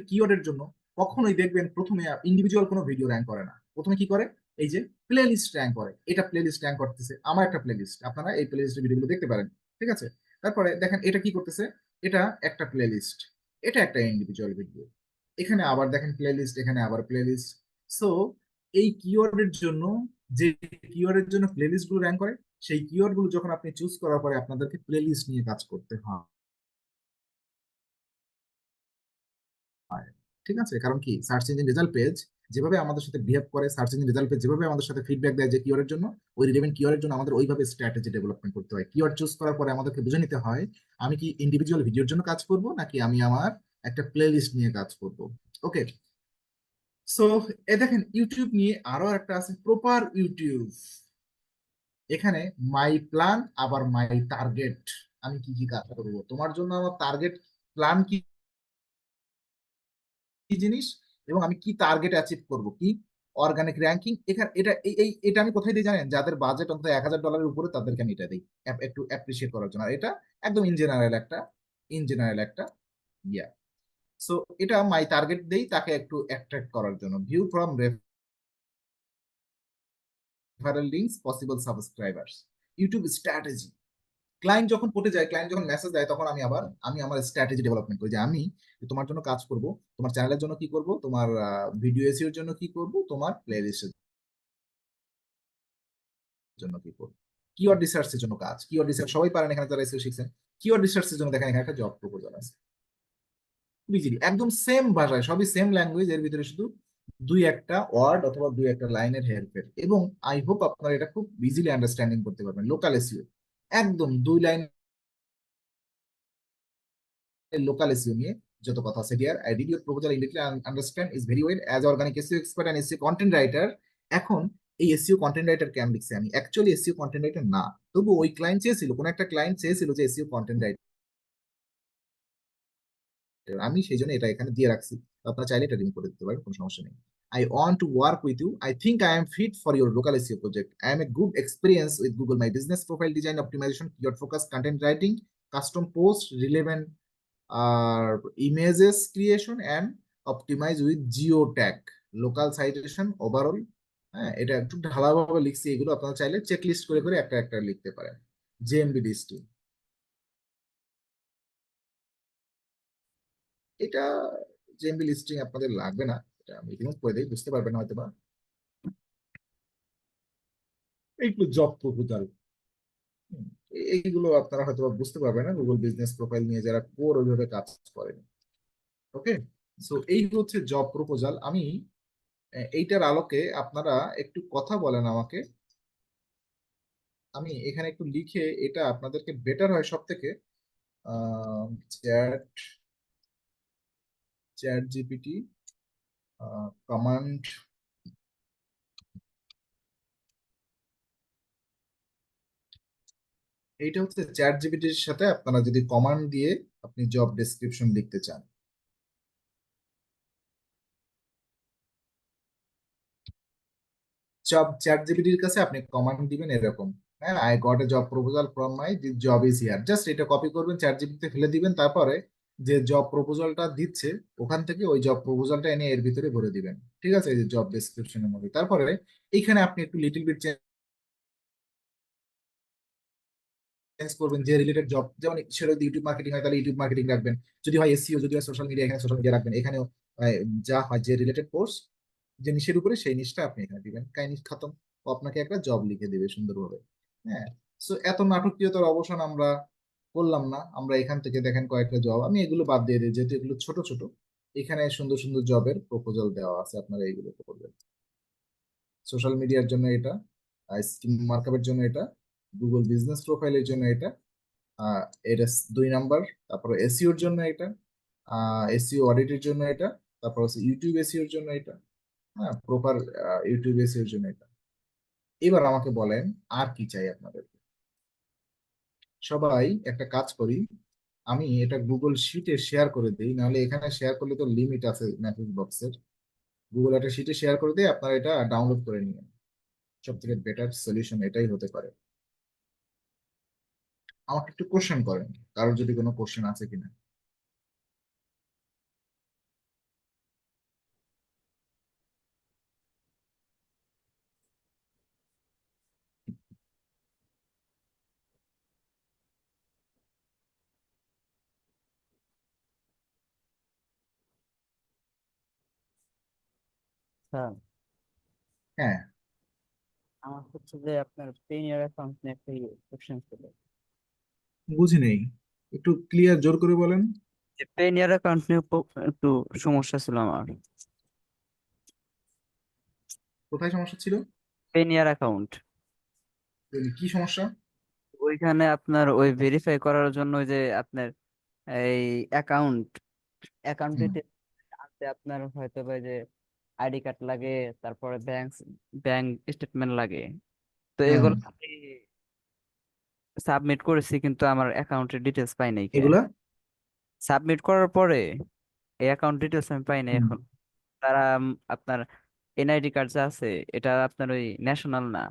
কিওয়ার্ডের জন্য কখনোই দেখবেন প্রথমে ইন্ডিভিজুয়াল কোনো ভিডিও র্যাঙ্ক করে না। প্রথমে কি করে, এই যে প্লে লিস্ট র্যাঙ্ক করে। এটা প্লে লিস্ট র্যাঙ্ক করতেছে, আমার একটা প্লে লিস্ট, আপনারা এই প্লে লিস্টের ভিডিওগুলো দেখতে পারেন। ঠিক আছে? তারপরে দেখেন এটা কি করতেছে, এটা একটা প্লে লিস্ট, এটা একটা ইন্ডিভিজুয়াল ভিডিও। এখানে আবার দেখেন প্লে লিস্ট, এখানে আবার প্লে লিস্ট। সো এই কিওয়ার্ডের জন্য, যে কিওয়ার্ডের জন্য প্লে লিস্ট গুলো র্যাঙ্ক করে, সেই কিওয়ার্ড গুলো যখন আপনি চুজ করার পরে আপনাদেরকে প্লে লিস্ট নিয়ে কাজ করতে হয়। হয়। ঠিক আছে, কারণ কি সার্চ ইঞ্জিন রেজাল্ট পেজ যেভাবে আমাদের সাথে বিহেভ করে, সার্চ ইঞ্জিন রেজাল্ট পেজ যেভাবে আমাদের সাথে ফিডব্যাক দেয় যে কিওয়ার্ডের জন্য, ওই রিলেভেন্ট কিওয়ার্ডের জন্য আমাদের ওইভাবে স্ট্র্যাটেজি ডেভেলপমেন্ট করতে হয়। কিওয়ার্ড চুজ করার পরে আমাদেরকে বুঝে নিতে হয় আমি কি ইন্ডিভিজুয়াল ভিডিওর জন্য কাজ করব নাকি আমি আমার একটা প্লে লিস্ট নিয়ে কাজ করব। ওকে, সো এ দেখেন ইউটিউব নিয়ে আরো একটা আছে প্রপার ইউটিউব। এখানে মাই প্ল্যান আবার মাই টার্গেট, আমি কি কি কাজ করব তোমার জন্য, আমার টার্গেট প্ল্যান কি কি জিনিস, এবং আমি কি টার্গেট অ্যাচিভ করব, কি অর্গানিক র্যাঙ্কিং। এখানে এটা আমি কোথায় দিই জানেন, যাদের বাজেট অন্তত $1000 উপরে তাদেরকে আমি এটা দিই একটু অ্যাপ্রিসিয়েট করার জন্য। আর এটা একদম ইন জেনারেল একটা ইয়া। সো এটা মাই টার্গেট দেই তাকে একটু অ্যাট্রাক্ট করার জন্য। View from referral links possible subscribers. YouTube strategy, client যখন পটে যায়, ক্লায়েন্ট যখন মেসেজ দেয়, তখন আমি আমার স্ট্র্যাটেজি ডেভেলপমেন্ট করি যে আমি তোমার জন্য কাজ করব, তোমার চ্যানেলের জন্য কি করব, তোমার ভিডিও এসইওর জন্য কি করব, তোমার প্লে লিস্টের জন্য কি করব। কিওয়ার্ড রিসার্চের জন্য কাজ, কিওয়ার্ড রিসার্চ সবাই পারেন এখানে যারা এসইও শিখছেন। কিওয়ার্ড রিসার্চের জন্য দেখেন এখানে একটা জব প্রপোজাল আছে, ইজিলি একদম সেম ভাষায়, সবই সেম ল্যাঙ্গুয়েজ, এর ভিতরে শুধু দুই একটা ওয়ার্ড অথবা দুই একটা লাইনের হেরফের। এবং আই হোপ আপনারা এটা খুব ইজিলি আন্ডারস্ট্যান্ডিং করতে পারবেন। লোকাল এসইও একদম 2 লাইন local SEO নিয়ে যত কথা আছে here. I read your proposal immediately and understand is very well as organic SEO expert and SEO content writer. এখন এই SEO কন্টেন্ট রাইটার কেন লিখছি আমি, অ্যাকচুয়ালি SEO কন্টেন্ট রাইটার না, তবু ওই ক্লায়েন্ট চেয়েছিল, কোন একটা ক্লায়েন্ট চেয়েছিল যে SEO কন্টেন্ট রাইটার, আমি সেই জন্য এটা এখানে দিয়ে রাখছি। আপনারা চাইলে এটা রিমুভ করে দিতে পারেন, কোনো সমস্যা নেই। I want to work with you. I think I am fit for your local SEO project. I am a good experience with Google My Business profile design optimization, keyword focus, content writing, custom post, relevant আর images creation and optimise with geo tag, local citation overall. হ্যাঁ, এটা একটু ঢালাওভাবে লিখছি, এগুলো আপনারা চাইলে check list করে করে একটা একটা লিখতে পারেন। জেএমবি লিস্টিং, এটা জেএমবি লিস্টিং আপনাদের লাগবে না, এটা আমি রিমুভ করে দিই, বুঝতে পারবেন হয়তো বা। এইগুলো জব প্রপোজাল, এইগুলো আপনারা হয়তো বা বুঝতে পারবেন না গুগল বিজনেস প্রোফাইল নিয়ে যারা কোর ওইভাবে কাজ করেন। ওকে, সো এই হচ্ছে জব প্রপোজাল। আমি এইটার আলোকে আপনারা একটু কথা বলেন আমাকে, আমি এখানে একটু লিখে এটা আপনাদেরকে বেটার হয় সব থেকে। চ্যাট চ্যাট জিপিটি কমান্ড, এইটা হচ্ছে চ্যাট জিপিটির সাথে আপনারা যদি কমান্ড দিয়ে আপনি জব ডেসক্রিপশন লিখতে চান, সব চ্যাট জিপিটির কাছে আপনি কমান্ড দিবেন এরকম, হ্যাঁ, I got a job proposal from my this job is here, just এটা কপি করবেন চ্যাট জিপিটিতে ফেলে দিবেন, তারপরে যে জব প্রপোজালটা দিচ্ছে ওখান থেকে ওই জব প্রপোজালটা এনে এর ভিতরে ভরে দিবেন। ঠিক আছে, এই যে জব ডেসক্রিপশনের মধ্যে, তারপরে এইখানে আপনি একটু লিটল বিট চেঞ্জ করবেন যে রিলেটেড জব, যেমন সেটা যদি ইউটিউব মার্কেটিং হয় তাহলে ইউটিউব মার্কেটিং রাখবেন, যদি হয় এসইও, যদি হয় সোশ্যাল মিডিয়া, এখানে সোশ্যাল মিডিয়া রাখবেন, এখানেও যা হয় যে রিলেটেড কোর্স যে নিশের উপরে সেই নিশটা আপনি এখানে দিবেন, কাহিনী খতম, ও আপনাকে একটা জব লিখে দিবে সুন্দরভাবে। হ্যাঁ, সো এত নাটকীয়তার অবসান আমরা করলাম না, আমরা এখান থেকে দেখেন কয়েকটা জব, আমি এগুলো বাদ দিয়ে দিই যেহেতু এগুলো ছোট ছোট। এখানে সুন্দর সুন্দর জবের প্রপোজাল দেওয়া আছে, আপনারা এইগুলো করবেন। সোশ্যাল মিডিয়ার জন্য এটা, স্কিম মার্কআপের জন্য এটা, গুগল বিজনেস প্রোফাইলের জন্য এটা, এটা 2 নাম্বার। তারপর এসইওর জন্য এটা, এসইও অডিটের জন্য এটা, তারপর হচ্ছে ইউটিউব এসইওর জন্য এটা, হ্যাঁ, প্রপার ইউটিউব এসইওর জন্য এটা। এবার আমাকে বলেন আর কি চাই আপনাদের। সবাই একটা কাজ করি, আমি এটা গুগল শিটে শেয়ার করে দিই, নাহলে এখানে শেয়ার করলে তো লিমিট আছে মেসেজ বক্সের। গুগল একটা শিটে শেয়ার করে দিই, আপনারা এটা ডাউনলোড করে নিন, সব থেকে বেটার সলিউশন এটাই হতে পারে। আমাকে একটু কোশ্চেন করেন, কারোর যদি কোনো কোশ্চেন আছে কিনা। স্যার, হ্যাঁ, আমার হচ্ছে যে আপনার পেনিয়ার অ্যাকাউন্ট নিয়ে একটা কোশ্চেন ছিল। বুঝি নেই, একটু ক্লিয়ার জোর করে বলেন। পেনিয়ার অ্যাকাউন্ট নিয়ে একটু সমস্যা ছিল আমার। কোথায় সমস্যা ছিল? পেনিয়ার অ্যাকাউন্ট, কি সমস্যা? ওইখানে আপনার ওই ভেরিফাই করার জন্য ওই যে আপনার এই অ্যাকাউন্ট অ্যাকাউন্ট হুম। ডিটেল আনতে আপনার হয়তো বা যে আইডি কার্ড লাগে, তারপরে ব্যাংক স্টেটমেন্ট লাগে। তো হুম। এগুলো আমি সাবমিট করেছি, কিন্তু আমার অ্যাকাউন্টের ডিটেলস পাই নাই কে। এগুলা। সাবমিট করার পরে এই অ্যাকাউন্ট ডিটেলস আমি পাই নাই হুম। এখন। তারা আপনার এনআইডি কার্ড যা আছে এটা আপনার ওই ন্যাশনাল না,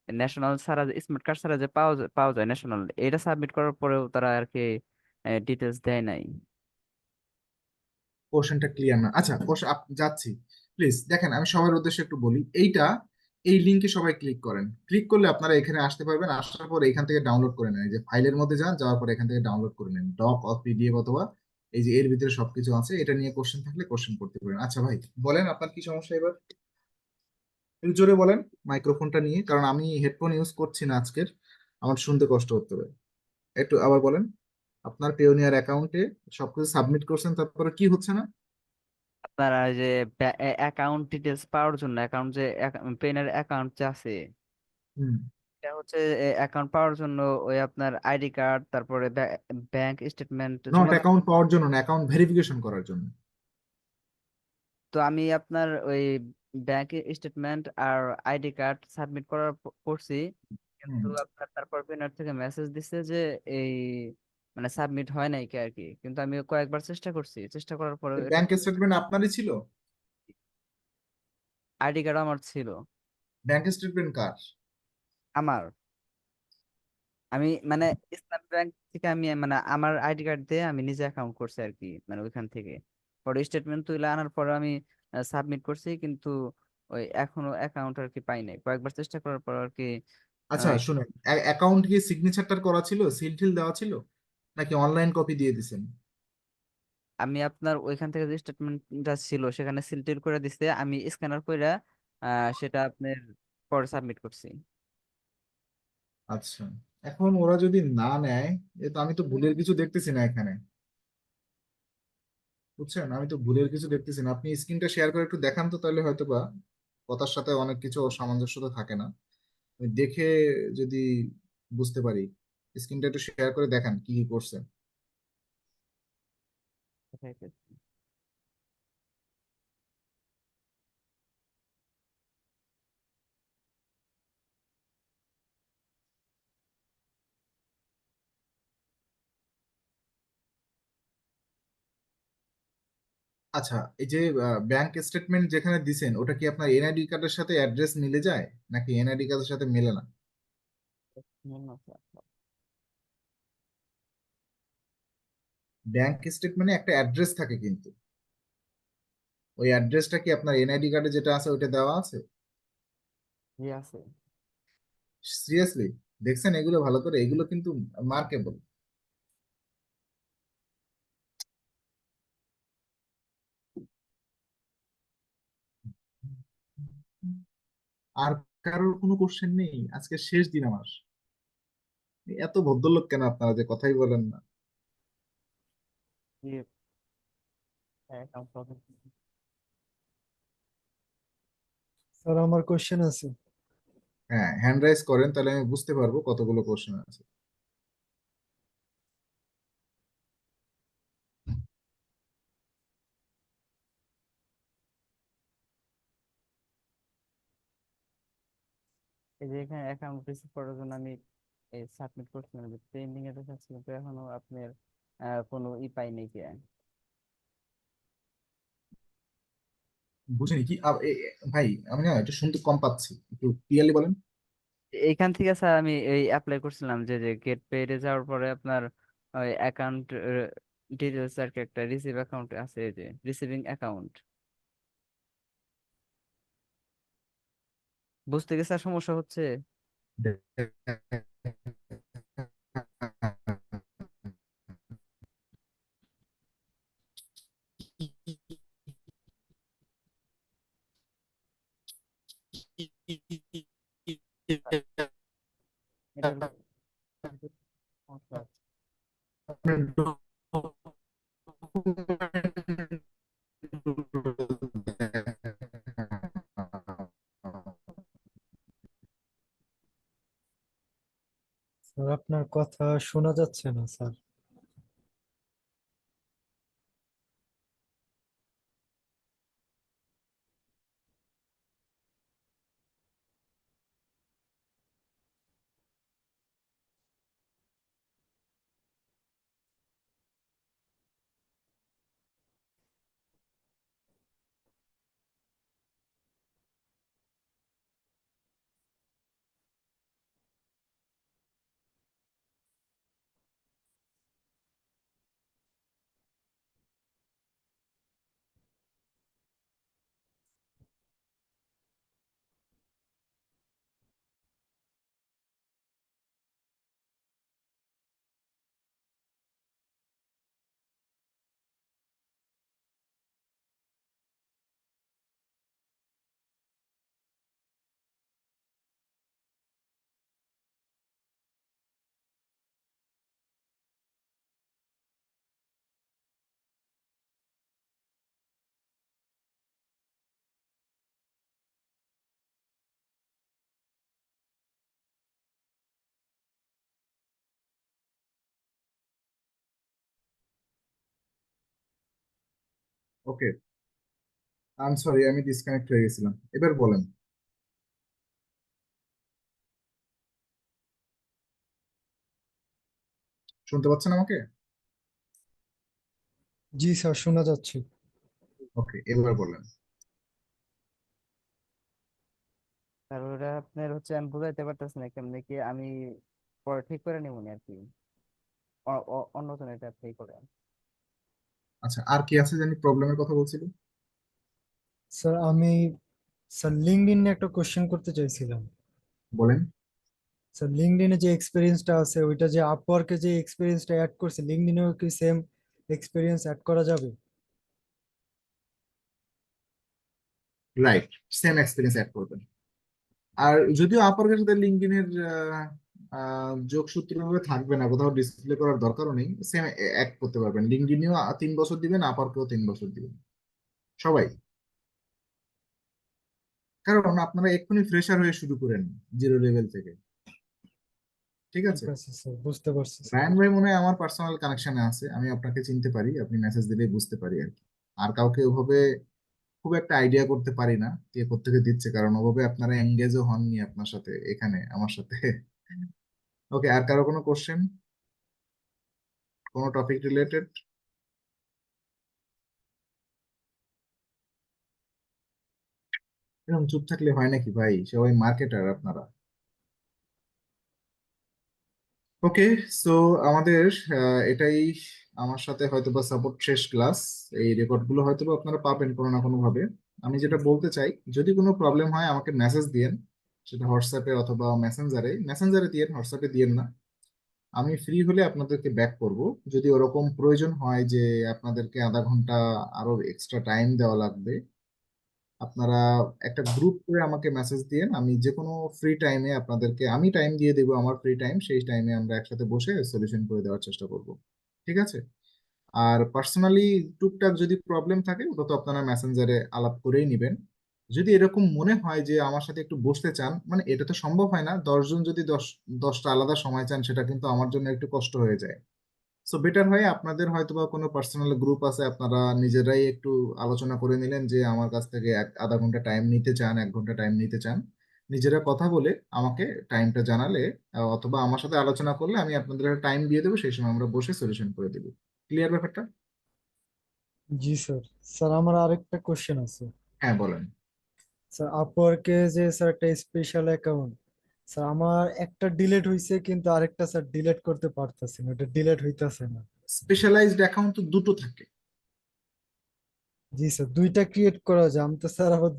ন্যাশনাল ছাড়া স্মার্ট কার্ড ছাড়া যে পাওয়া যায় ন্যাশনাল, এটা সাবমিট করার পরেও তারা আর কি ডিটেলস দেয় নাই। পোর্শনটা ক্লিয়ার না। আচ্ছা, যাচ্ছি। প্লিজ দেখেন, আমি সবার উদ্দেশ্যে একটু বলি। এই লিঙ্কে সবাই ক্লিক করেন। ক্লিক করলে আপনারা এখানে আসতে পারবেন। আসার পর এখান থেকে ডাউনলোড করে নেন। এই যে ফাইলের মধ্যে যান, যাওয়ার পর এখান থেকে ডাউনলোড করে নেন, ডক অথবা পিডিএফ, অথবা এই যে এর ভিতরে সবকিছু আছে। এটা নিয়ে কোশ্চেন থাকলে কোশ্চেন করতে পারেন। আচ্ছা ভাই, বলেন আপনার কি সমস্যা এবার। একটু জোরে বলেন মাইক্রোফোনটা নিয়ে, কারণ আমি হেডফোন ইউজ করছি না আজকের, আমার শুনতে কষ্ট হতে পারে। একটু আবার বলেন। আপনার পেওনিয়ার অ্যাকাউন্টে সবকিছু সাবমিট করছেন, তারপরে কি হচ্ছে না? আপনারা যে অ্যাকাউন্ট ডিটেলস পাওয়ার জন্য, অ্যাকাউন্ট যে পেনের অ্যাকাউন্ট যে আছে, হুম। এটা হচ্ছে অ্যাকাউন্ট পাওয়ার জন্য ওই আপনার আইডি কার্ড, তারপরে ব্যাংক স্টেটমেন্ট নট জমা অ্যাকাউন্ট পাওয়ার জন্য না, অ্যাকাউন্ট ভেরিফিকেশন করার জন্য। তো আমি আপনার ওই ব্যাংক স্টেটমেন্ট আর আইডি কার্ড সাবমিট করার করছি, হুম। কিন্তু আপনার তারপর পেনার থেকে মেসেজ দিচ্ছে যে এই মানে সাবমিট হয় নাই কি আর কি। কিন্তু আমি কয়েকবার চেষ্টা করছি, চেষ্টা করার পরে এটা ব্যাংক স্টেটমেন্ট আপনারই ছিল? আইডি কার্ড আমার ছিল। ব্যাংক স্টেটমেন্ট কার? আমার আমি মানে ইসলাম ব্যাংক থেকে আমি মানে আমার আইডি কার্ড দিয়ে আমি নিজে অ্যাকাউন্ট করছি আর কি, মানে ওইখান থেকে পরে স্টেটমেন্ট তুলে আনার পরে আমি সাবমিট করছি, কিন্তু ওই এখনো অ্যাকাউন্ট আর কি পাই নাই, কয়েকবার চেষ্টা করার পর আর কি। আচ্ছা শুনেন, অ্যাকাউন্ট কি সিগনেচারটার করা ছিল, সিল টিল দেওয়া ছিল, নাকি অনলাইন কপি দিয়ে দিছেন? আমি আপনার ওইখান থেকে যে স্টেটমেন্টটা ছিল সেখানে সিল টিল করে দিছে, আমি স্ক্যানার করে সেটা আপনার পরে সাবমিট করছি। আচ্ছা, এখন ওরা যদি না নেয়, এ তো আমি তো ভুলের কিছু দেখতেছি না এখানে, বুঝছেন? আমি তো ভুলের কিছু দেখতেছি না। আপনি স্ক্রিনটা শেয়ার করে একটু দেখান তো, তাহলে হয়তো বা কথার সাথে অনেক কিছু সামঞ্জস্যতা থাকে না। আমি দেখে যদি বুঝতে পারি। স্ক্রিনটা একটু শেয়ার করে দেখান কি কি করছেন। আচ্ছা, এই যে ব্যাংক স্টেটমেন্ট যেখানে দিছেন, ওটা কি আপনার এনআইডি কার্ডের সাথে অ্যাড্রেস মিলে যায়, নাকি এনআইডি কার্ডের সাথে মেলে না? ব্যাংক স্টেটমেন্টে একটা অ্যাড্রেস থাকে কিন্তু, ওই অ্যাড্রেসটা কি আপনার এনআইডি কার্ডে যেটা আছে ওইটা দেওয়া আছে? জি আছে। সিরিয়াসলি? দেখছেন এগুলো ভালো করে? এগুলো কিন্তু মার্কেবল। আর কারোর কোনো কোশ্চেন নেই? আজকে শেষ দিন আমার। এত ভদ্রলোক কেন আপনারা, যে কথাই বলেন না? জি, account process। স্যার আমার কোশ্চেন আছে। হ্যাঁ, হ্যান্ড রাইজ করেন, তাহলে আমি বুঝতে পারবো কতগুলো কোশ্চেন আছে। এই যে এখানে অ্যাকাউন্ট রিসিভ করার জন্য আমি এই সাবমিট করছিলাম, যে পেন্ডিং এ দেখাচ্ছে, কিন্তু এখনো আপনার কোনো পাই নাই কি। বুঝিনি কি ভাই, আমি না একটু শুনতে কম পাচ্ছি, একটু ক্লিয়ারলি বলেন। এইখান থেকে স্যার আমি এই অ্যাপ্লাই করছিলাম যে যে গেট পেইডে যাওয়ার পরে আপনার ওই অ্যাকাউন্ট ডিটেলস আর কি একটা রিসিভ অ্যাকাউন্ট আছে, এই যে রিসিভিং অ্যাকাউন্ট, বুঝতে গেছে স্যার সমস্যা হচ্ছে। এটার সমস্যা হচ্ছে। স্যার আপনার কথা শোনা যাচ্ছে না sir. Okay, I am sorry, আমি ডিসকানেক্ট হয়ে গেছিলাম। এবার বলেন। শুনতে পাচ্ছেন আমাকে? জি স্যার, শোনা যাচ্ছে। ওকে, এবার বলেন। আর ওটা আপনার হচ্ছে আমি বুঝাইতে পারতেছি না কেমনে কি আমি পরে ঠিক করে নিব আর কি। অন্যজন এটা ঠিক করে। আচ্ছা, আর কি আছে জানি প্রবলেমের কথা বলছিল? স্যার আমি স্যার লিঙ্কডইনে একটা কোশ্চেন করতে চাইছিলাম। বলেন। স্যার লিঙ্কডইনে যে এক্সপিরিয়েন্সটা আছে ওইটা যে আপওয়ার্কে যে এক্সপিরিয়েন্সটা অ্যাড করছে, লিঙ্কডইনেও কি সেম এক্সপিরিয়েন্স অ্যাড করা যাবে? রাইট, সেম এক্সপিরিয়েন্স অ্যাড করবেন। আর যদিও আপওয়ার্কের সাথে লিঙ্কডইনের যোগসূত্র ভাবে থাকবে না, কোথাও ডিসপ্লে করার দরকারও নেই, সেম অ্যাড করতে পারবেন। লিঙ্কডইনেও 3 বছর দিবেন, আপওয়ার্কেও 3 বছর দিবেন, সবাই। কারণ আপনারা এক্ষুনি ফ্রেশার হয়ে শুরু করেন, জিরো লেভেল থেকে। ঠিক ঠিক আছে। আছে স্যার, বুঝতে পারছি স্যার। রায়ন ভাই মনে হয় আমার পার্সোনাল কানেকশনে আছে, আমি আপনাকে চিনতে পারি, আপনি মেসেজ দিলেই বুঝতে পারি আর কি। আর কাউকে ওভাবে খুব একটা আইডিয়া করতে পারি না কে কোত্থেকে দিচ্ছে, কারণ ওভাবে আপনারা এঙ্গেজও হননি আপনার সাথে, এখানে আমার সাথে। ওকে, আর কারো কোনো কোশ্চেন, কোনো টপিক রিলেটেড? এরকম চুপ থাকলে হয় নাকি ভাই, সবাই মার্কেটার আপনারা। ওকে, সো আমাদের এটাই আমার সাথে হয়তোবা সাপোর্ট শেষ ক্লাস। এই রেকর্ড গুলো হয়তোবা আপনারা পাবেন কোনো না কোনো ভাবে। আমি যেটা বলতে চাই, যদি কোনো প্রবলেম হয় আমাকে মেসেজ দিয়েন, সেটা হোয়াটসঅ্যাপে অথবা মেসেঞ্জারে। মেসেঞ্জারে দিয়েন, হোয়াটসঅ্যাপে দিয়েন না। আমি ফ্রি হলে আপনাদেরকে ব্যাক করব। যদি ওরকম প্রয়োজন হয় যে আপনাদেরকে আধা ঘন্টা আরো এক্সট্রা টাইম দেওয়া লাগবে, আপনারা একটা গ্রুপ করে আমাকে মেসেজ দিয়েন। আমি যে কোনো ফ্রি টাইমে আপনাদেরকে আমি টাইম দিয়ে দেবো, আমার ফ্রি টাইম, সেই টাইমে আমরা একসাথে বসে সলিউশন করে দেওয়ার চেষ্টা করব। ঠিক আছে। আর পার্সোনালি টুকটাক যদি প্রবলেম থাকে, ওটা তো আপনারা মেসেঞ্জারে আলাপ করেই নিবেন। যদি এরকম মনে হয় যে আমার সাথে একটু বসতে চান, মানে এটা তো সম্ভব হয় না, 10 জন যদি 10টা আলাদা সময় চান, সেটা কিন্তু আমার জন্য একটু কষ্ট হয়ে যায়। সো বেটার হয় আপনাদের হয়তোবা কোনো পার্সোনাল গ্রুপ আছে, আপনারা নিজেরাই একটু আলোচনা করে নিলেন যে আমার কাছ থেকে আধা ঘন্টা টাইম নিতে চান, 1 ঘন্টা টাইম নিতে চান। নিজেরা কথা বলে আমাকে টাইমটা জানালে, অথবা আমার সাথে আলোচনা করলে আমি আপনাদের টাইম দিয়ে দেবো, সেই সময় আমরা বসে সলিউশন করে দেবো। ক্লিয়ার ব্যাপারটা? জি স্যার। স্যার আমার আরেকটা কোশ্চেন আছে। হ্যাঁ, বলেন। স্যার আপওয়ার্কে যে স্যার একটা স্পেশাল অ্যাকাউন্ট, স্যার আমার একটা ডিলিট হয়েছে কিন্তু আরেকটা স্যার ডিলিট করতে পারতেছি না, এটা ডিলিট হইতাছে না। স্পেশালাইজড অ্যাকাউন্ট তো দুটো থাকে। জি স্যার, দুইটা ক্রিয়েট করা যায়। আমি তো স্যার আবার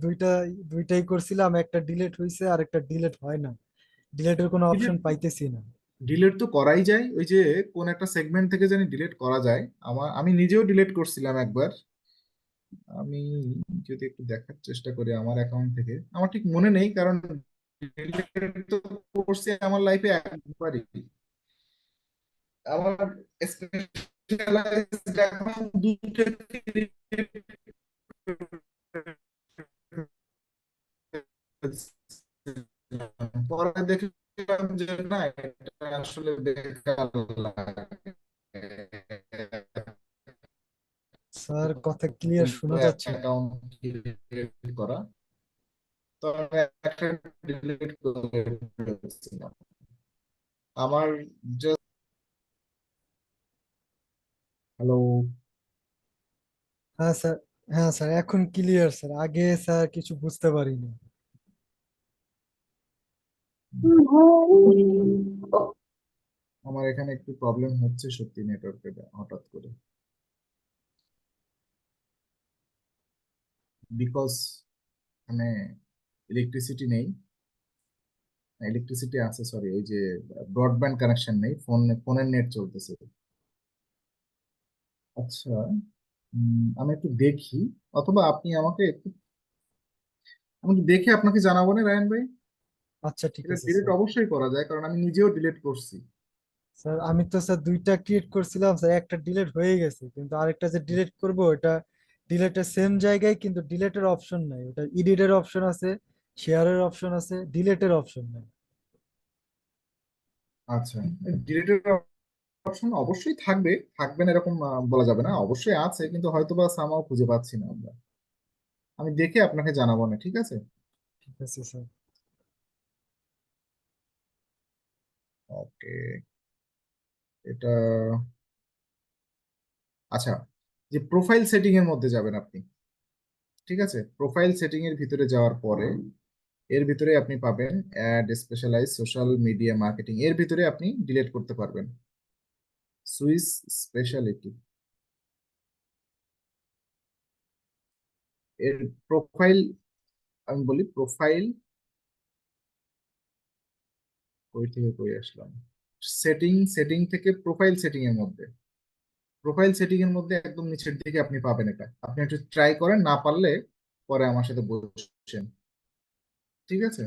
দুইটাই করছিলাম, একটা ডিলিট হয়েছে আর একটা ডিলিট হয় না, ডিলিটের কোনো অপশন পাইতেছি না। ডিলিট তো করাই যায়, ওই যে কোন একটা সেগমেন্ট থেকে জানি ডিলিট করা যায়। আমি নিজেও ডিলিট করছিলাম একবার। আমি যদি একটু দেখার চেষ্টা করি আমার অ্যাকাউন্ট থেকে, আমার ঠিক মনে নেই, কারণ delete তো করছি আমার লাইফে একবারই। আমার স্পেশালাইজড অ্যাকাউন্ট দুটো পরে দেখলাম যে না, এটা আসলে বেকার লাগে। স্যার কথা ক্লিয়ার শোনা যাচ্ছে না। অ্যাকাউন্ট করা, তো আমি একটা ডিলিট করে ফেলেছিলাম। আমার জাস্ট, হ্যালো, হ্যাঁ স্যার, হ্যাঁ স্যার এখন ক্লিয়ার স্যার, আগে স্যার কিছু বুঝতে পারিনি। আমার এখানে একটু প্রবলেম হচ্ছে সত্যি নেটওয়ার্কের হঠাৎ করে, বিকজ মানে ইলেকট্রিসিটি নেই, ইলেকট্রিসিটি আছে সরি, এই যে ব্রডব্যান্ড কানেকশন নেই, ফোনের নেট চলতেছে। আচ্ছা, আমি একটু দেখি, অথবা আপনি আমাকে একটু, আমি একটু দেখে আপনাকে জানাবো না রায়ন ভাই? আচ্ছা ঠিক এটা আছে ডিলিট স্যার। অবশ্যই করা যায়, কারণ আমি নিজেও ডিলিট করছি। স্যার আমি তো স্যার দুইটা ক্রিয়েট করছিলাম স্যার, একটা ডিলিট হয়ে গেছে, কিন্তু আরেকটা যে ডিলিট করব ওটা ডিলিটের সেম জায়গায়, কিন্তু ডিলিটের অপশন নাই, ওটা এডিটের অপশন আছে, শেয়ারের অপশন আছে, ডিলিটের অপশন নাই। আচ্ছা, ডিলিটের অপশন অবশ্যই থাকবে, থাকবে না এরকম বলা যাবে না, অবশ্যই আছে, কিন্তু হয়তোবা সামাও খুঁজে পাচ্ছি না আমরা। আমি দেখে আপনাকে জানাবো না, ঠিক আছে? ঠিক আছে স্যার। ওকে, এটা, আচ্ছা, যে প্রোফাইল সেটিং এর মধ্যে যাবেন আপনি, ঠিক আছে? প্রোফাইল সেটিং এর ভিতরে যাওয়ার পরে এর ভিতরে আপনি পাবেন ad specialise social media marketing, এর ভিতরে আপনি ডিলিট করতে পারবেন সুইস স্পেশালিটি। এর প্রোফাইল, আমি বলি প্রোফাইল, কই থেকে কই আসলাম, সেটিং থেকে প্রোফাইল সেটিং এর মধ্যে, প্রোফাইল সেটিং এর মধ্যে একদম নিচের দিকে আপনি পাবেন এটা, আপনি একটু ট্রাই করেন, না পারলে পরে আমার সাথে বসছেন, ঠিক আছে?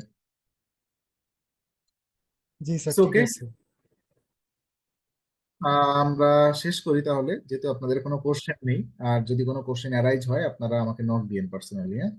জি স্যার ঠিক ওকে, আছে। আমরা শেষ করি তাহলে, যেহেতু আপনাদের কোনো কোশ্চেন নেই, আর যদি কোনো কোশ্চেন অ্যারাইজ হয় আপনারা আমাকে নক দিয়েন পার্সোনালি, হ্যাঁ?